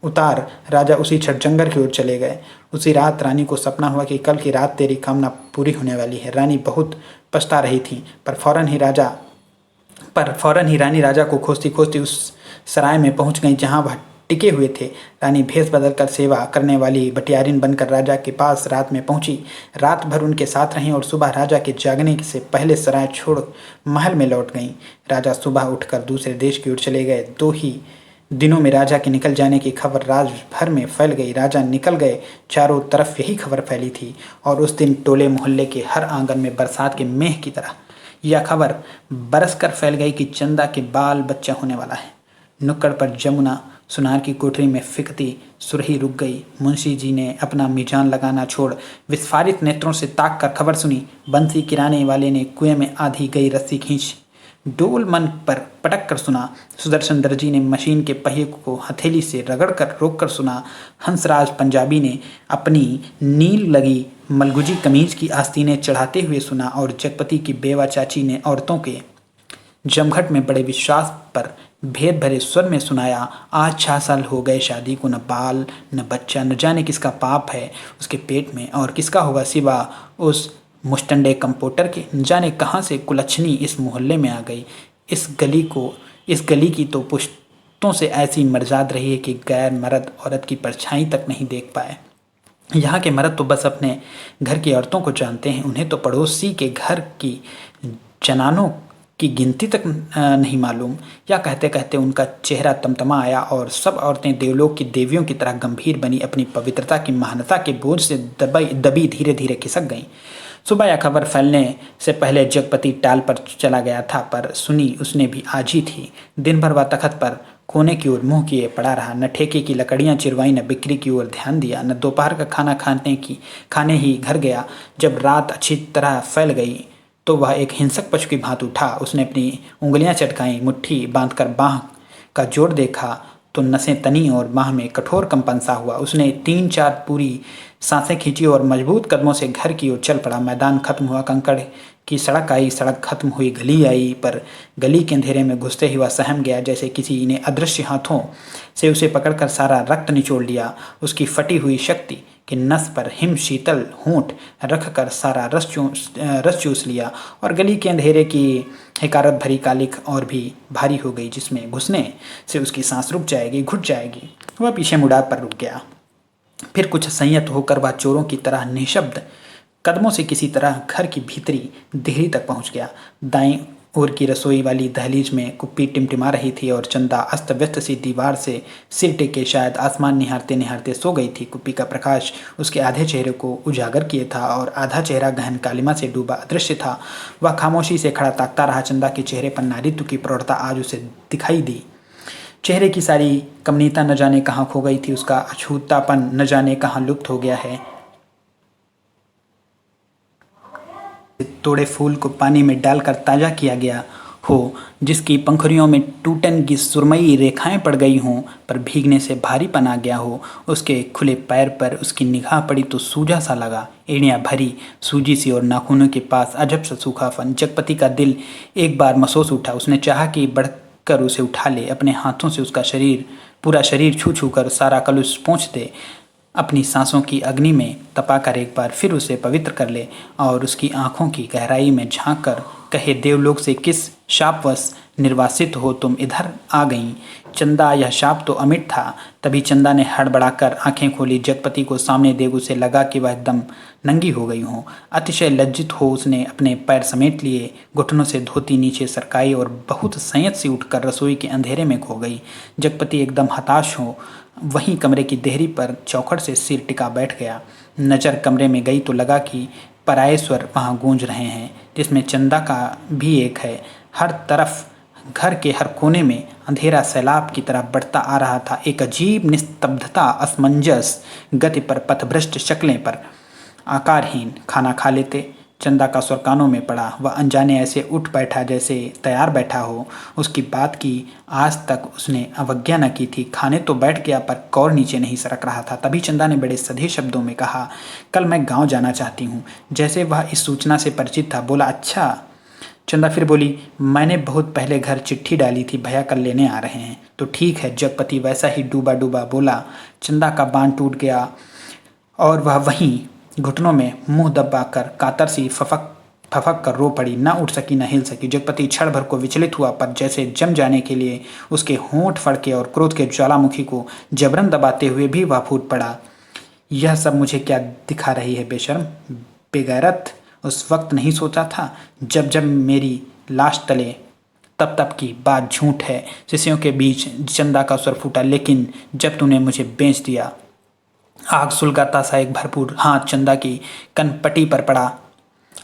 उतार राजा उसी क्षण जंगल की ओर चले गए। उसी रात रानी को सपना हुआ कि कल की रात तेरी कामना पूरी होने वाली है। रानी बहुत पछता रही थी, पर फौरन ही रानी राजा को खोजती खोजती उस सराय में पहुंच गई जहां वह टिके हुए थे। रानी भेष बदलकर सेवा करने वाली भटियारिन बनकर राजा के पास रात में पहुंची। रात भर उनके साथ रहीं और सुबह राजा के जागने से पहले सराय छोड़ महल में लौट गईं। राजा सुबह उठकर दूसरे देश की ओर चले गए। 2 ही दिनों में राजा के निकल जाने की खबर राज भर में फैल गई। राजा निकल गए, चारों तरफ यही खबर फैली थी और उस दिन टोले मोहल्ले के हर आंगन में बरसात के मेघ की तरह यह खबर बरस कर फैल गई कि चंदा के बाल बच्चा होने वाला है। नुक्कड़ पर जमुना सुनार की कोठरी में फिकती सुरही रुक गई। मुंशी जी ने अपना मीजान लगाना छोड़ विस्फारित नेत्रों से ताक कर खबर सुनी। बंसी किराने वाले ने कुएं में आधी गई रस्सी खींच डोल मन पर पटक कर सुना। सुदर्शन दर्जी ने मशीन के पहिए को हथेली से रगड़ कर रोक कर सुना। हंसराज पंजाबी ने अपनी नील लगी मलगुजी कमीज की आस्तीनें चढ़ाते हुए सुना और जगपति की बेवा चाची ने औरतों के जमघट में बड़े विश्वास पर भेद भरे स्वर में सुनाया, आज 6 साल हो गए शादी को, न बाल न बच्चा, न जाने किसका पाप है उसके पेट में और किसका होगा सिवा उस मुस्टंडे कंपोटर के। न जाने कहाँ से कुलच्छनी इस मोहल्ले में आ गई। इस गली की तो पुश्तों से ऐसी मर्जाद रही है कि गैर मर्द औरत की परछाई तक नहीं देख पाए। यहाँ के मर्द तो बस अपने घर की औरतों को जानते हैं, उन्हें तो पड़ोसी के घर की जनानों की गिनती तक नहीं मालूम। या कहते कहते उनका चेहरा तमतमा आया और सब औरतें देवलोक की देवियों की तरह गंभीर बनी अपनी पवित्रता की महानता के बोझ से दबी धीरे धीरे खिसक गईं। सुबह यह खबर फैलने से पहले जगपति टाल पर चला गया था, पर सुनी उसने भी आज ही थी। दिन भर वह तखत पर कोने की ओर मुंह किए पड़ा रहा, न ठेके की लकड़ियां चिरवाई, न बिक्री की ओर ध्यान दिया, न दोपहर का खाना खाने ही घर गया। जब रात अच्छी तरह फैल गई तो वह एक हिंसक पशु की भांति उठा। उसने अपनी उंगलियां चटकाई, मुट्ठी बांधकर बाँह का जोर देखा तो नसें तनी और बाँह में कठोर कंपन सा हुआ। उसने 3-4 पूरी सांसें खींची और मजबूत कदमों से घर की ओर चल पड़ा। मैदान खत्म हुआ, कंकड़ की सड़क आई, सड़क खत्म हुई, गली आई, पर गली के अंधेरे में घुसते ही वह सहम गया, जैसे किसी ने अदृश्य हाथों से उसे पकड़कर सारा रक्त निचोड़ लिया। उसकी फटी हुई शक्ति कि नस पर हिम शीतल होंठ रखकर सारा रस चूस लिया और गली के अंधेरे की हिकारत भरी कालिक और भी भारी हो गई, जिसमें घुसने से उसकी सांस रुक जाएगी, घुट जाएगी। वह पीछे मुड़ा पर रुक गया। फिर कुछ संयत होकर वह चोरों की तरह निशब्द कदमों से किसी तरह घर की भीतरी देहरी तक पहुंच गया। दाईं ओर की रसोई वाली दहलीज में कुप्पी टिमटिमा रही थी और चंदा अस्त व्यस्त सी दीवार से सिर टेके शायद आसमान निहारते निहारते सो गई थी। कुप्पी का प्रकाश उसके आधे चेहरे को उजागर किए था और आधा चेहरा गहन कालिमा से डूबा अदृश्य था। वह खामोशी से खड़ा ताकता रहा। चंदा के चेहरे पर नारीत्व की प्रौढ़ता आज उसे दिखाई दी। चेहरे की सारी कमनीयता न जाने कहाँ खो गई थी, उसका अछूतापन न जाने कहाँ लुप्त हो गया है। तोड़े फूल को पानी में डालकर ताज़ा किया गया हो, जिसकी पंखुड़ियों में टूटन की सुरमई रेखाएं पड़ गई हों, पर भीगने से भारीपन आ गया हो। उसके खुले पैर पर उसकी निगाह पड़ी तो सूजा सा लगा, एड़ियाँ भरी, सूजी सी और नाखूनों के पास अजब सा सूखापन। जगपति का दिल एक बार महसूस उठा। उसने चाहा कि बढ़कर उसे उठा ले, अपने हाथों से उसका पूरा शरीर छू छू कर सारा कलुष पोंछ दे, अपनी सांसों की अग्नि में तपाकर एक बार फिर उसे पवित्र कर ले और उसकी आंखों की गहराई में झांक कर कहे देवलोक से किस शापवश निर्वासित हो तुम इधर आ गईं। चंदा यह शाप तो अमिट था। तभी चंदा ने हड़बड़ाकर आंखें खोली। जगपति को सामने देख उसे लगा कि वह एकदम नंगी हो गई हो। अतिशय लज्जित हो उसने अपने पैर समेट लिए, घुटनों से धोती नीचे सरकाई और बहुत संयत से उठकर रसोई के अंधेरे में खो गई। जगपति एकदम हताश हो वहीं कमरे की देहरी पर चौखट से सिर टिका बैठ गया। नजर कमरे में गई तो लगा कि पराये स्वर वहाँ गूंज रहे हैं, जिसमें चंदा का भी एक है। हर तरफ घर के हर कोने में अंधेरा सैलाब की तरह बढ़ता आ रहा था। एक अजीब निस्तब्धता असमंजस गति पर, पथभ्रष्ट शक्लें पर आकारहीन खाना खा लेते। चंदा का स्वर कानों में पड़ा। वह अनजाने ऐसे उठ बैठा जैसे तैयार बैठा हो। उसकी बात की आज तक उसने अवज्ञा न की थी। खाने तो बैठ गया पर कौर नीचे नहीं सरक रहा था। तभी चंदा ने बड़े सधे शब्दों में कहा, कल मैं गांव जाना चाहती हूँ। जैसे वह इस सूचना से परिचित था। बोला, अच्छा। चंदा फिर बोली, मैंने बहुत पहले घर चिट्ठी डाली थी, भैया कल लेने आ रहे हैं। तो ठीक है। जगपति वैसा ही डूबा डूबा बोला। चंदा का बांध टूट गया और वह वहीं घुटनों में मुंह दबाकर कातर सी फफक कर रो पड़ी। न उठ सकी न हिल सकी। जगपति क्षण भर को विचलित हुआ, पर जैसे जम जाने के लिए उसके होंठ फड़के और क्रोध के ज्वालामुखी को जबरन दबाते हुए भी वह फूट पड़ा। यह सब मुझे क्या दिखा रही है बेशर्म, बेगैरत। उस वक्त नहीं सोचा था जब जब मेरी लाश तले तब तब की बात झूठ है। शिष्यों के बीच चंदा का स्वर फूटा, लेकिन जब तूने मुझे बेच दिया। आग सुलगाता सा एक भरपूर हाथ चंदा की कनपटी पर पड़ा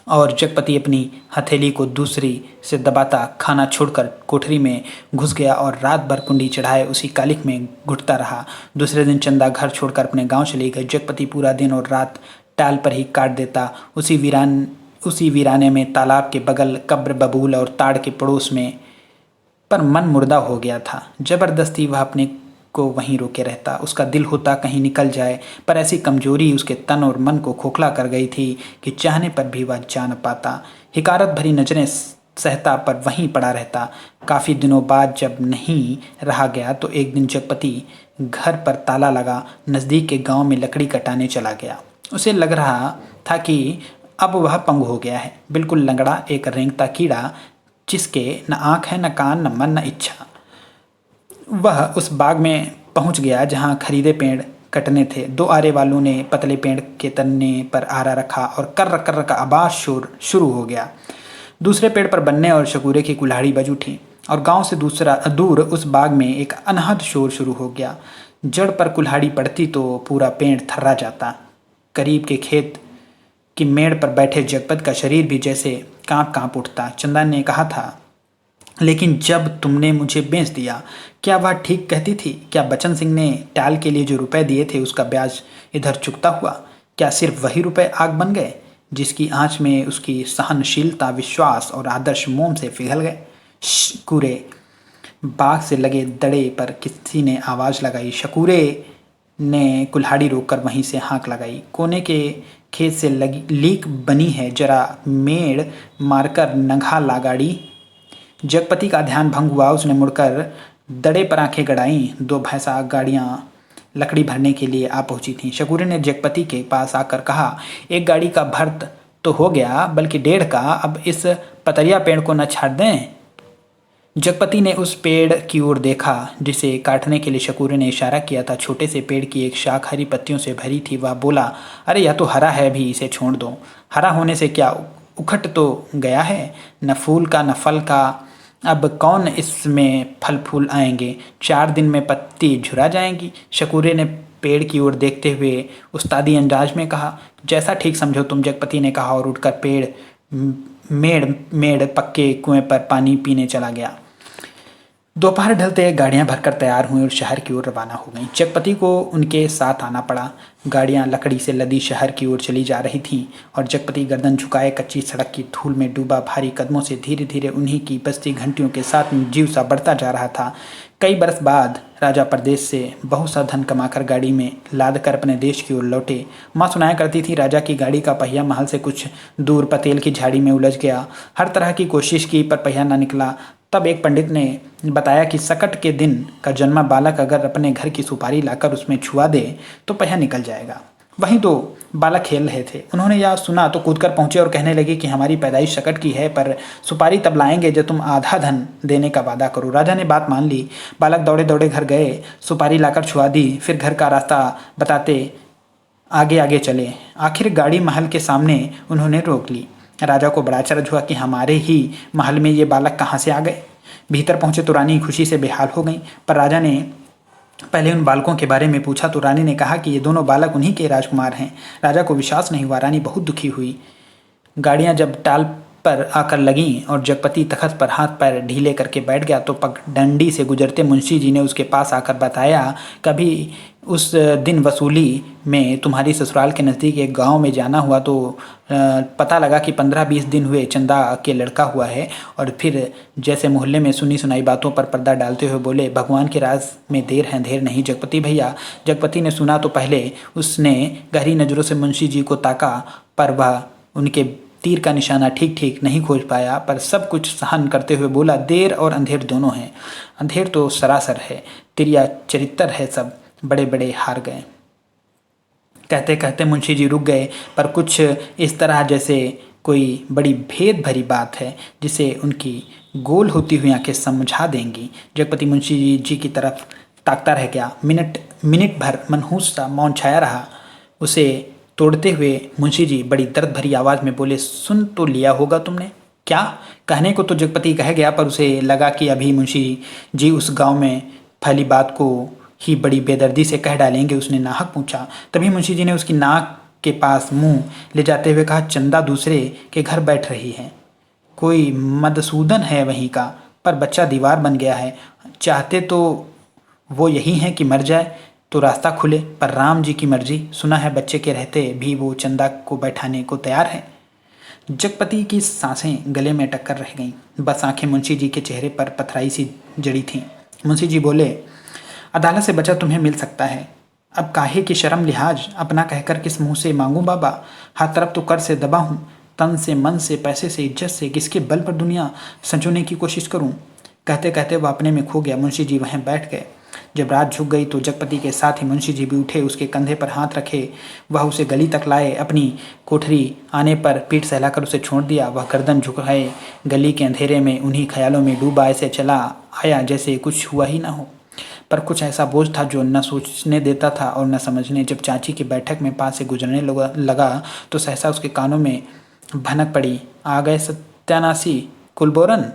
और जगपति अपनी हथेली को दूसरी से दबाता खाना छोड़कर कोठरी में घुस गया और रात भर कुंडी चढ़ाए उसी कालिख में घुटता रहा। दूसरे दिन चंदा घर छोड़कर अपने गांव चली गई। जगपति पूरा दिन और रात टाल पर ही काट देता। उसी वीराने में, तालाब के बगल, कब्र बबूल और ताड़ के पड़ोस में। पर मन मुर्दा हो गया था। जबरदस्ती वह अपने को वहीं रोके रहता। उसका दिल होता कहीं निकल जाए, पर ऐसी कमजोरी उसके तन और मन को खोखला कर गई थी कि चाहने पर भी वह जा न पाता। हिकारत भरी नजरें सहता पर वहीं पड़ा रहता। काफ़ी दिनों बाद जब नहीं रहा गया तो एक दिन जगपति घर पर ताला लगा नज़दीक के गांव में लकड़ी कटाने चला गया। उसे लग रहा था कि अब वह पंगु हो गया है, बिल्कुल लंगड़ा, एक रेंगता कीड़ा जिसके न आँख है, न कान, न मन, न इच्छा। वह उस बाग में पहुंच गया जहां खरीदे पेड़ कटने थे। दो आरे वालों ने पतले पेड़ के तने पर आरा रखा और कर्र कर्र का आवाज शोर शुरू हो गया। दूसरे पेड़ पर बन्ने और शकूरे की कुल्हाड़ी बज उठी और गांव से दूर उस बाग में एक अनहद शोर शुरू हो गया। जड़ पर कुल्हाड़ी पड़ती तो पूरा पेड़ थर्रा जाता। करीब के खेत की मेड़ पर बैठे जगपत का शरीर भी जैसे कांप कांप उठता। चंदा ने कहा था, लेकिन जब तुमने मुझे बेच दिया, क्या वह ठीक कहती थी? क्या बचन सिंह ने टाल के लिए जो रुपए दिए थे उसका ब्याज इधर चुकता हुआ? क्या सिर्फ वही रुपए आग बन गए जिसकी आंच में उसकी सहनशीलता, विश्वास और आदर्श मोम से पिघल गए? शकूरे। बाग से लगे दड़े पर किसी ने आवाज़ लगाई। शकूरे ने कुल्हाड़ी रोककर वहीं से हाँक लगाई। कोने के खेत से लगी लीक बनी है, जरा मेड़ मारकर नंगा ला गाड़ी। जगपति का ध्यान भंग हुआ। उसने मुड़कर दड़े पर आंखें गड़ाई। दो भैंसा गाड़ियां लकड़ी भरने के लिए आ पहुंची थीं। शकूरे ने जगपति के पास आकर कहा, एक गाड़ी का भर्त तो हो गया, बल्कि 1.5 का। अब इस पतरिया पेड़ को न छाट दें। जगपति ने उस पेड़ की ओर देखा जिसे काटने के लिए शकूरे ने इशारा किया था। छोटे से पेड़ की एक शाख हरी पत्तियों से भरी थी। वह बोला, अरे यह तो हरा है भी, इसे छोड़ दो। हरा होने से क्या, उखट तो गया है, न फूल का न फल का। अब कौन इसमें फल फूल आएंगे? 4 दिन में पत्ती झुरा जाएंगी। शकूरे ने पेड़ की ओर देखते हुए उस्तादी अंदाज में कहा, जैसा ठीक समझो तुम। जगपति ने कहा और उठकर मेड़ पक्के कुएं पर पानी पीने चला गया। दोपहर ढलते गाड़ियां भरकर तैयार हुई और शहर की ओर रवाना हो गईं। जगपति को उनके साथ आना पड़ा। गाड़ियां लकड़ी से लदी शहर की ओर चली जा रही थीं और जगपति गर्दन झुकाए कच्ची सड़क की धूल में डूबा भारी कदमों से धीरे धीरे उन्हीं की बजती घंटियों के साथ जीव सा बढ़ता जा रहा था। कई बरस बाद राजा परदेश से बहुत सा धन कमाकर गाड़ी में लाद कर अपने देश की ओर लौटे। माँ सुनाया करती थी, राजा की गाड़ी का पहिया महल से कुछ दूर पतेल की झाड़ी में उलझ गया। हर तरह की कोशिश की पर पहिया न निकला। तब एक पंडित ने बताया कि सकट के दिन का जन्मा बालक अगर अपने घर की सुपारी लाकर उसमें छुआ दे तो पहिया निकल जाएगा। वहीं दो बालक खेल रहे थे। उन्होंने यह सुना तो कूदकर पहुंचे और कहने लगे कि हमारी पैदाइश शकट की है, पर सुपारी तब लाएंगे जब तुम आधा धन देने का वादा करो। राजा ने बात मान ली। बालक दौड़े दौड़े घर गए, सुपारी लाकर छुआ दी, फिर घर का रास्ता बताते आगे आगे चले। आखिर गाड़ी महल के सामने उन्होंने रोक ली। राजा को बड़ा अचरज हुआ कि हमारे ही महल में ये बालक कहाँ से आ गए। भीतर पहुंचे तो रानी खुशी से बेहाल हो गई, पर राजा ने पहले उन बालकों के बारे में पूछा तो रानी ने कहा कि ये दोनों बालक उन्हीं के राजकुमार हैं। राजा को विश्वास नहीं हुआ। रानी बहुत दुखी हुई। गाड़ियां जब टाल पर आकर लगीं और जगपति तख्त पर हाथ पैर ढीले करके बैठ गया तो पगडंडी से गुजरते मुंशी जी ने उसके पास आकर बताया, कभी उस दिन वसूली में तुम्हारी ससुराल के नज़दीक एक गांव में जाना हुआ तो पता लगा कि 15-20 दिन हुए चंदा के लड़का हुआ है। और फिर जैसे मोहल्ले में सुनी सुनाई बातों पर पर्दा डालते हुए बोले, भगवान के राज में देर है अंधेर नहीं जगपति भैया। जगपति ने सुना तो पहले उसने गहरी नज़रों से मुंशी जी को ताका, पर वह उनके तीर का निशाना ठीक ठीक नहीं खोज पाया, पर सब कुछ सहन करते हुए बोला, देर और अंधेर दोनों हैं। अंधेर तो सरासर है, तिरिया चरित्र है, सब बड़े बड़े हार गए। कहते कहते मुंशी जी रुक गए, पर कुछ इस तरह जैसे कोई बड़ी भेद भरी बात है जिसे उनकी गोल होती हुई आंखें समझा देंगी। जगपति मुंशी जी की तरफ ताकता रह गया। मिनट भर मनहूस सा मौन छाया रहा। उसे तोड़ते हुए मुंशी जी बड़ी दर्द भरी आवाज़ में बोले, सुन तो लिया होगा तुमने? क्या? कहने को तो जगपति कह गया, पर उसे लगा कि अभी मुंशी जी उस गांव में फैली बात को ही बड़ी बेदर्दी से कह डालेंगे। उसने नाहक पूछा। तभी मुंशी जी ने उसकी नाक के पास मुंह ले जाते हुए कहा, चंदा दूसरे के घर बैठ रही है, कोई मधुसूदन है वहीं का, पर बच्चा दीवार बन गया है। चाहते तो वो यही है कि मर जाए तो रास्ता खुले, पर राम जी की मर्जी। सुना है बच्चे के रहते भी वो चंदा को बैठाने को तैयार है। जगपति की सांसें गले में टक्कर रह गईं। बस आंखें मुंशी जी के चेहरे पर पथराई सी जड़ी थीं। मुंशी जी बोले, अदालत से बचा तुम्हें मिल सकता है, अब काहे की शर्म लिहाज अपना कहकर किस मुंह से मांगूं बाबा। हर तरफ तो कर से दबा हूँ, तन से मन से पैसे से इज्जत से, किसके बल पर दुनिया संजोने की कोशिश करूं। कहते कहते वह अपने में खो गया। मुंशी जी वहीं बैठ गए। जब रात झुक गई तो जगपति के साथ ही मुंशी जी भी उठे, उसके कंधे पर हाथ रखे वह उसे गली तक लाए। अपनी कोठरी आने पर पीठ सहलाकर उसे छोड़ दिया। वह गर्दन झुकाए गली के अंधेरे में उन्हीं ख्यालों में डूबा ऐसे चला आया जैसे कुछ हुआ ही ना हो, पर कुछ ऐसा बोझ था जो न सोचने देता था और न समझने। जब चाची की बैठक में पास से गुजरने लगा तो सहसा उसके कानों में भनक पड़ी, आ गए सत्यानाशी कुलबोरन।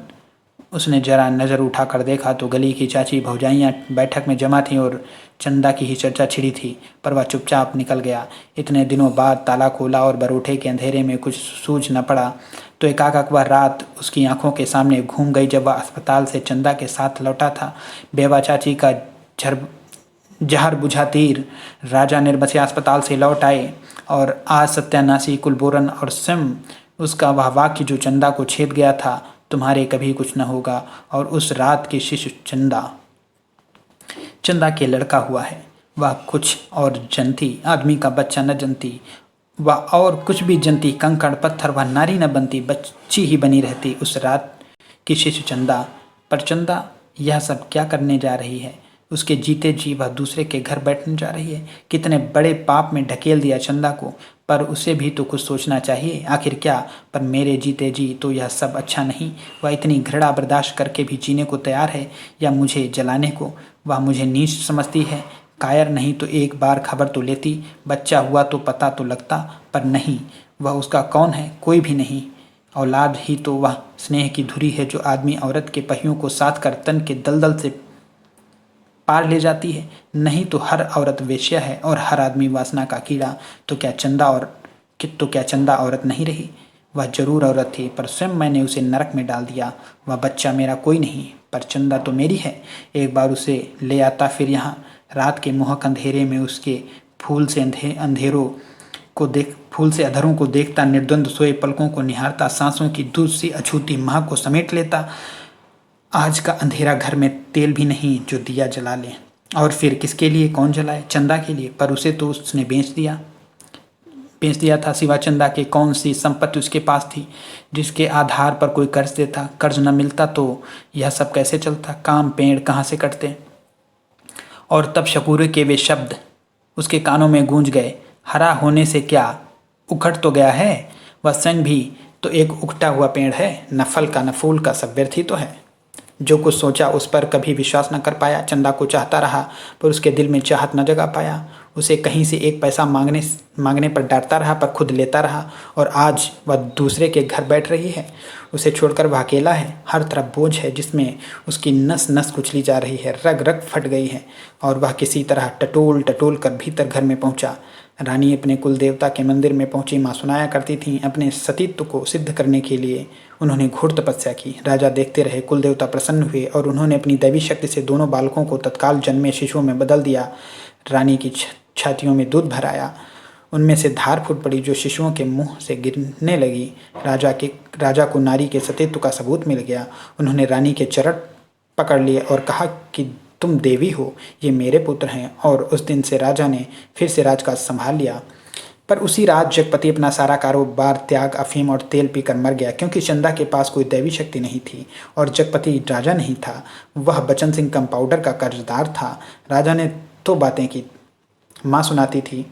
उसने जरा नज़र उठा कर देखा तो गली की चाची भौजाइयाँ बैठक में जमा थीं और चंदा की ही चर्चा छिड़ी थी, पर वह चुपचाप निकल गया। इतने दिनों बाद ताला खोला और बरोठे के अंधेरे में कुछ सूझ न पड़ा तो एकाएक वह रात उसकी आंखों के सामने घूम गई जब वह अस्पताल से चंदा के साथ लौटा था। बेवा चाची का जहर बुझा तीर राजा निर्बसिया अस्पताल से लौट आए और आज सत्यानाशी कुलबोरन और स्वयं उसका वह वाक्य जो चंदा को छेद गया था, तुम्हारे कभी कुछ न होगा। और उस रात की शिशु चंदा के लड़का हुआ है। वह कुछ और जनती, आदमी का बच्चा न जनती, वह और कुछ भी जनती, कंकड़ पत्थर वह नारी न बनती, बच्ची ही बनी रहती उस रात की शिशु चंदा। पर चंदा यह सब क्या करने जा रही है? उसके जीते जी वह दूसरे के घर बैठने जा रही है। कितने बड़े पाप में ढकेल दिया चंदा को, पर उसे भी तो कुछ सोचना चाहिए। आखिर क्या? पर मेरे जीते जी तो यह सब अच्छा नहीं। वह इतनी घृणा बर्दाश्त करके भी जीने को तैयार है या मुझे जलाने को। वह मुझे नीच समझती है। कायर नहीं तो एक बार खबर तो लेती, बच्चा हुआ तो पता तो लगता, पर नहीं। वह उसका कौन है? कोई भी नहीं। औलाद ही तो वह स्नेह की धुरी है जो आदमी औरत के पहियों को साथ कर तन के दलदल से पार ले जाती है। नहीं तो हर औरत वेश्या है और हर आदमी वासना का कीड़ा। तो क्या चंदा औरत नहीं रही? वह जरूर औरत थी, पर स्वयं मैंने उसे नरक में डाल दिया। वह बच्चा मेरा कोई नहीं, पर चंदा तो मेरी है। एक बार उसे ले आता, फिर यहाँ रात के मोहक अंधेरे में उसके फूल से अधरों को देखता, निर्द्वंद सोए पलकों को निहारता, सांसों की दूध सी अछूती महक को समेट लेता। आज का अंधेरा घर में तेल भी नहीं जो दिया जला ले। और फिर किसके लिए? कौन जलाए? चंदा के लिए। पर उसे तो उसने बेच दिया था। सिवा चंदा के कौन सी संपत्ति उसके पास थी जिसके आधार पर कोई कर्ज देता? कर्ज न मिलता तो यह सब कैसे चलता? काम पेड़ कहाँ से कटते? और तब शकूरे के वे शब्द उसके कानों में गूंज गए, हरा होने से क्या उखड़ तो गया है, वह स्वयं भी तो एक उखटा हुआ पेड़ है, न फल का न फूल का, सब व्यर्थ ही तो है। जो कुछ सोचा उस पर कभी विश्वास न कर पाया। चंदा को चाहता रहा पर उसके दिल में चाहत न जगा पाया। उसे कहीं से एक पैसा मांगने पर डांटता रहा पर खुद लेता रहा, और आज वह दूसरे के घर बैठ रही है। उसे छोड़कर वह अकेला है, हर तरफ बोझ है जिसमें उसकी नस नस कुचली जा रही है, रग रग फट गई है, और वह किसी तरह टटोल टटोल कर भीतर घर में पहुंचा। रानी अपने कुल देवता के मंदिर में पहुंची। माँ सुनाया करती थीं अपने सतीत्व को सिद्ध करने के लिए उन्होंने घोर तपस्या की। राजा देखते रहे, कुल देवता प्रसन्न हुए और उन्होंने अपनी दैवी शक्ति से दोनों बालकों को तत्काल जन्मे शिशुओं में बदल दिया। रानी की छातियों में दूध भर आया, उनमें से धार फूट पड़ी जो शिशुओं के मुंह से गिरने लगी। राजा को नारी के सतीत्व का सबूत मिल गया। उन्होंने रानी के चरण पकड़ लिए और कहा कि तुम देवी हो, ये मेरे पुत्र हैं। और उस दिन से राजा ने फिर से राजकाज संभाल लिया। पर उसी रात जगपति अपना सारा कारोबार त्याग अफीम और तेल पीकर मर गया, क्योंकि चंदा के पास कोई दैवी शक्ति नहीं थी और जगपति राजा नहीं था, वह बचन सिंह कंपाउंडर का कर्जदार था। राजा ने तो बातें की, माँ सुनाती थी।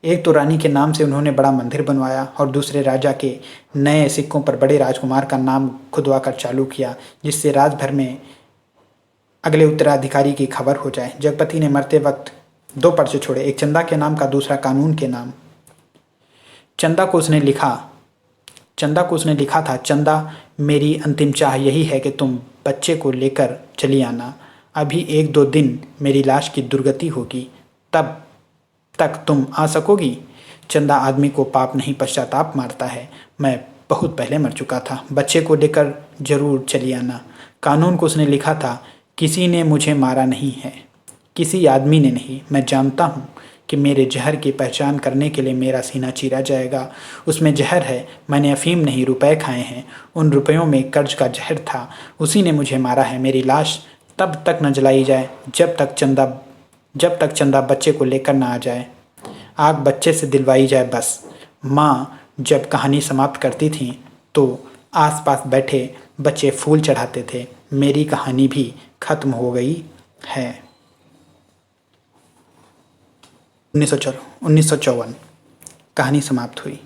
एक तो रानी के नाम से उन्होंने बड़ा मंदिर बनवाया और दूसरे राजा के नए सिक्कों पर बड़े राजकुमार का नाम खुदवा कर चालू किया, जिससे राजभर में अगले उत्तराधिकारी की खबर हो जाए। जगपति ने मरते वक्त दो पर्चे छोड़े, एक चंदा के नाम का, दूसरा कानून के नाम। चंदा को उसने लिखा था, चंदा मेरी अंतिम चाह यही है कि तुम बच्चे को लेकर चली आना। अभी 1-2 दिन मेरी लाश की दुर्गति होगी, तब तक तुम आ सकोगी। चंदा आदमी को पाप नहीं पश्चाताप मारता है। मैं बहुत पहले मर चुका था, बच्चे को लेकर जरूर चली आना। कानून को उसने लिखा था, किसी ने मुझे मारा नहीं है, किसी आदमी ने नहीं। मैं जानता हूँ कि मेरे जहर की पहचान करने के लिए मेरा सीना चीरा जाएगा। उसमें जहर है, मैंने अफीम नहीं रुपए खाए हैं, उन रुपयों में कर्ज का जहर था, उसी ने मुझे मारा है। मेरी लाश तब तक न जलाई जाए जब तक चंदा बच्चे को लेकर ना आ जाए, आग बच्चे से दिलवाई जाए बस। माँ जब कहानी समाप्त करती थीं तो आसपास बैठे बच्चे फूल चढ़ाते थे। मेरी कहानी भी खत्म हो गई है। 1954 कहानी समाप्त हुई।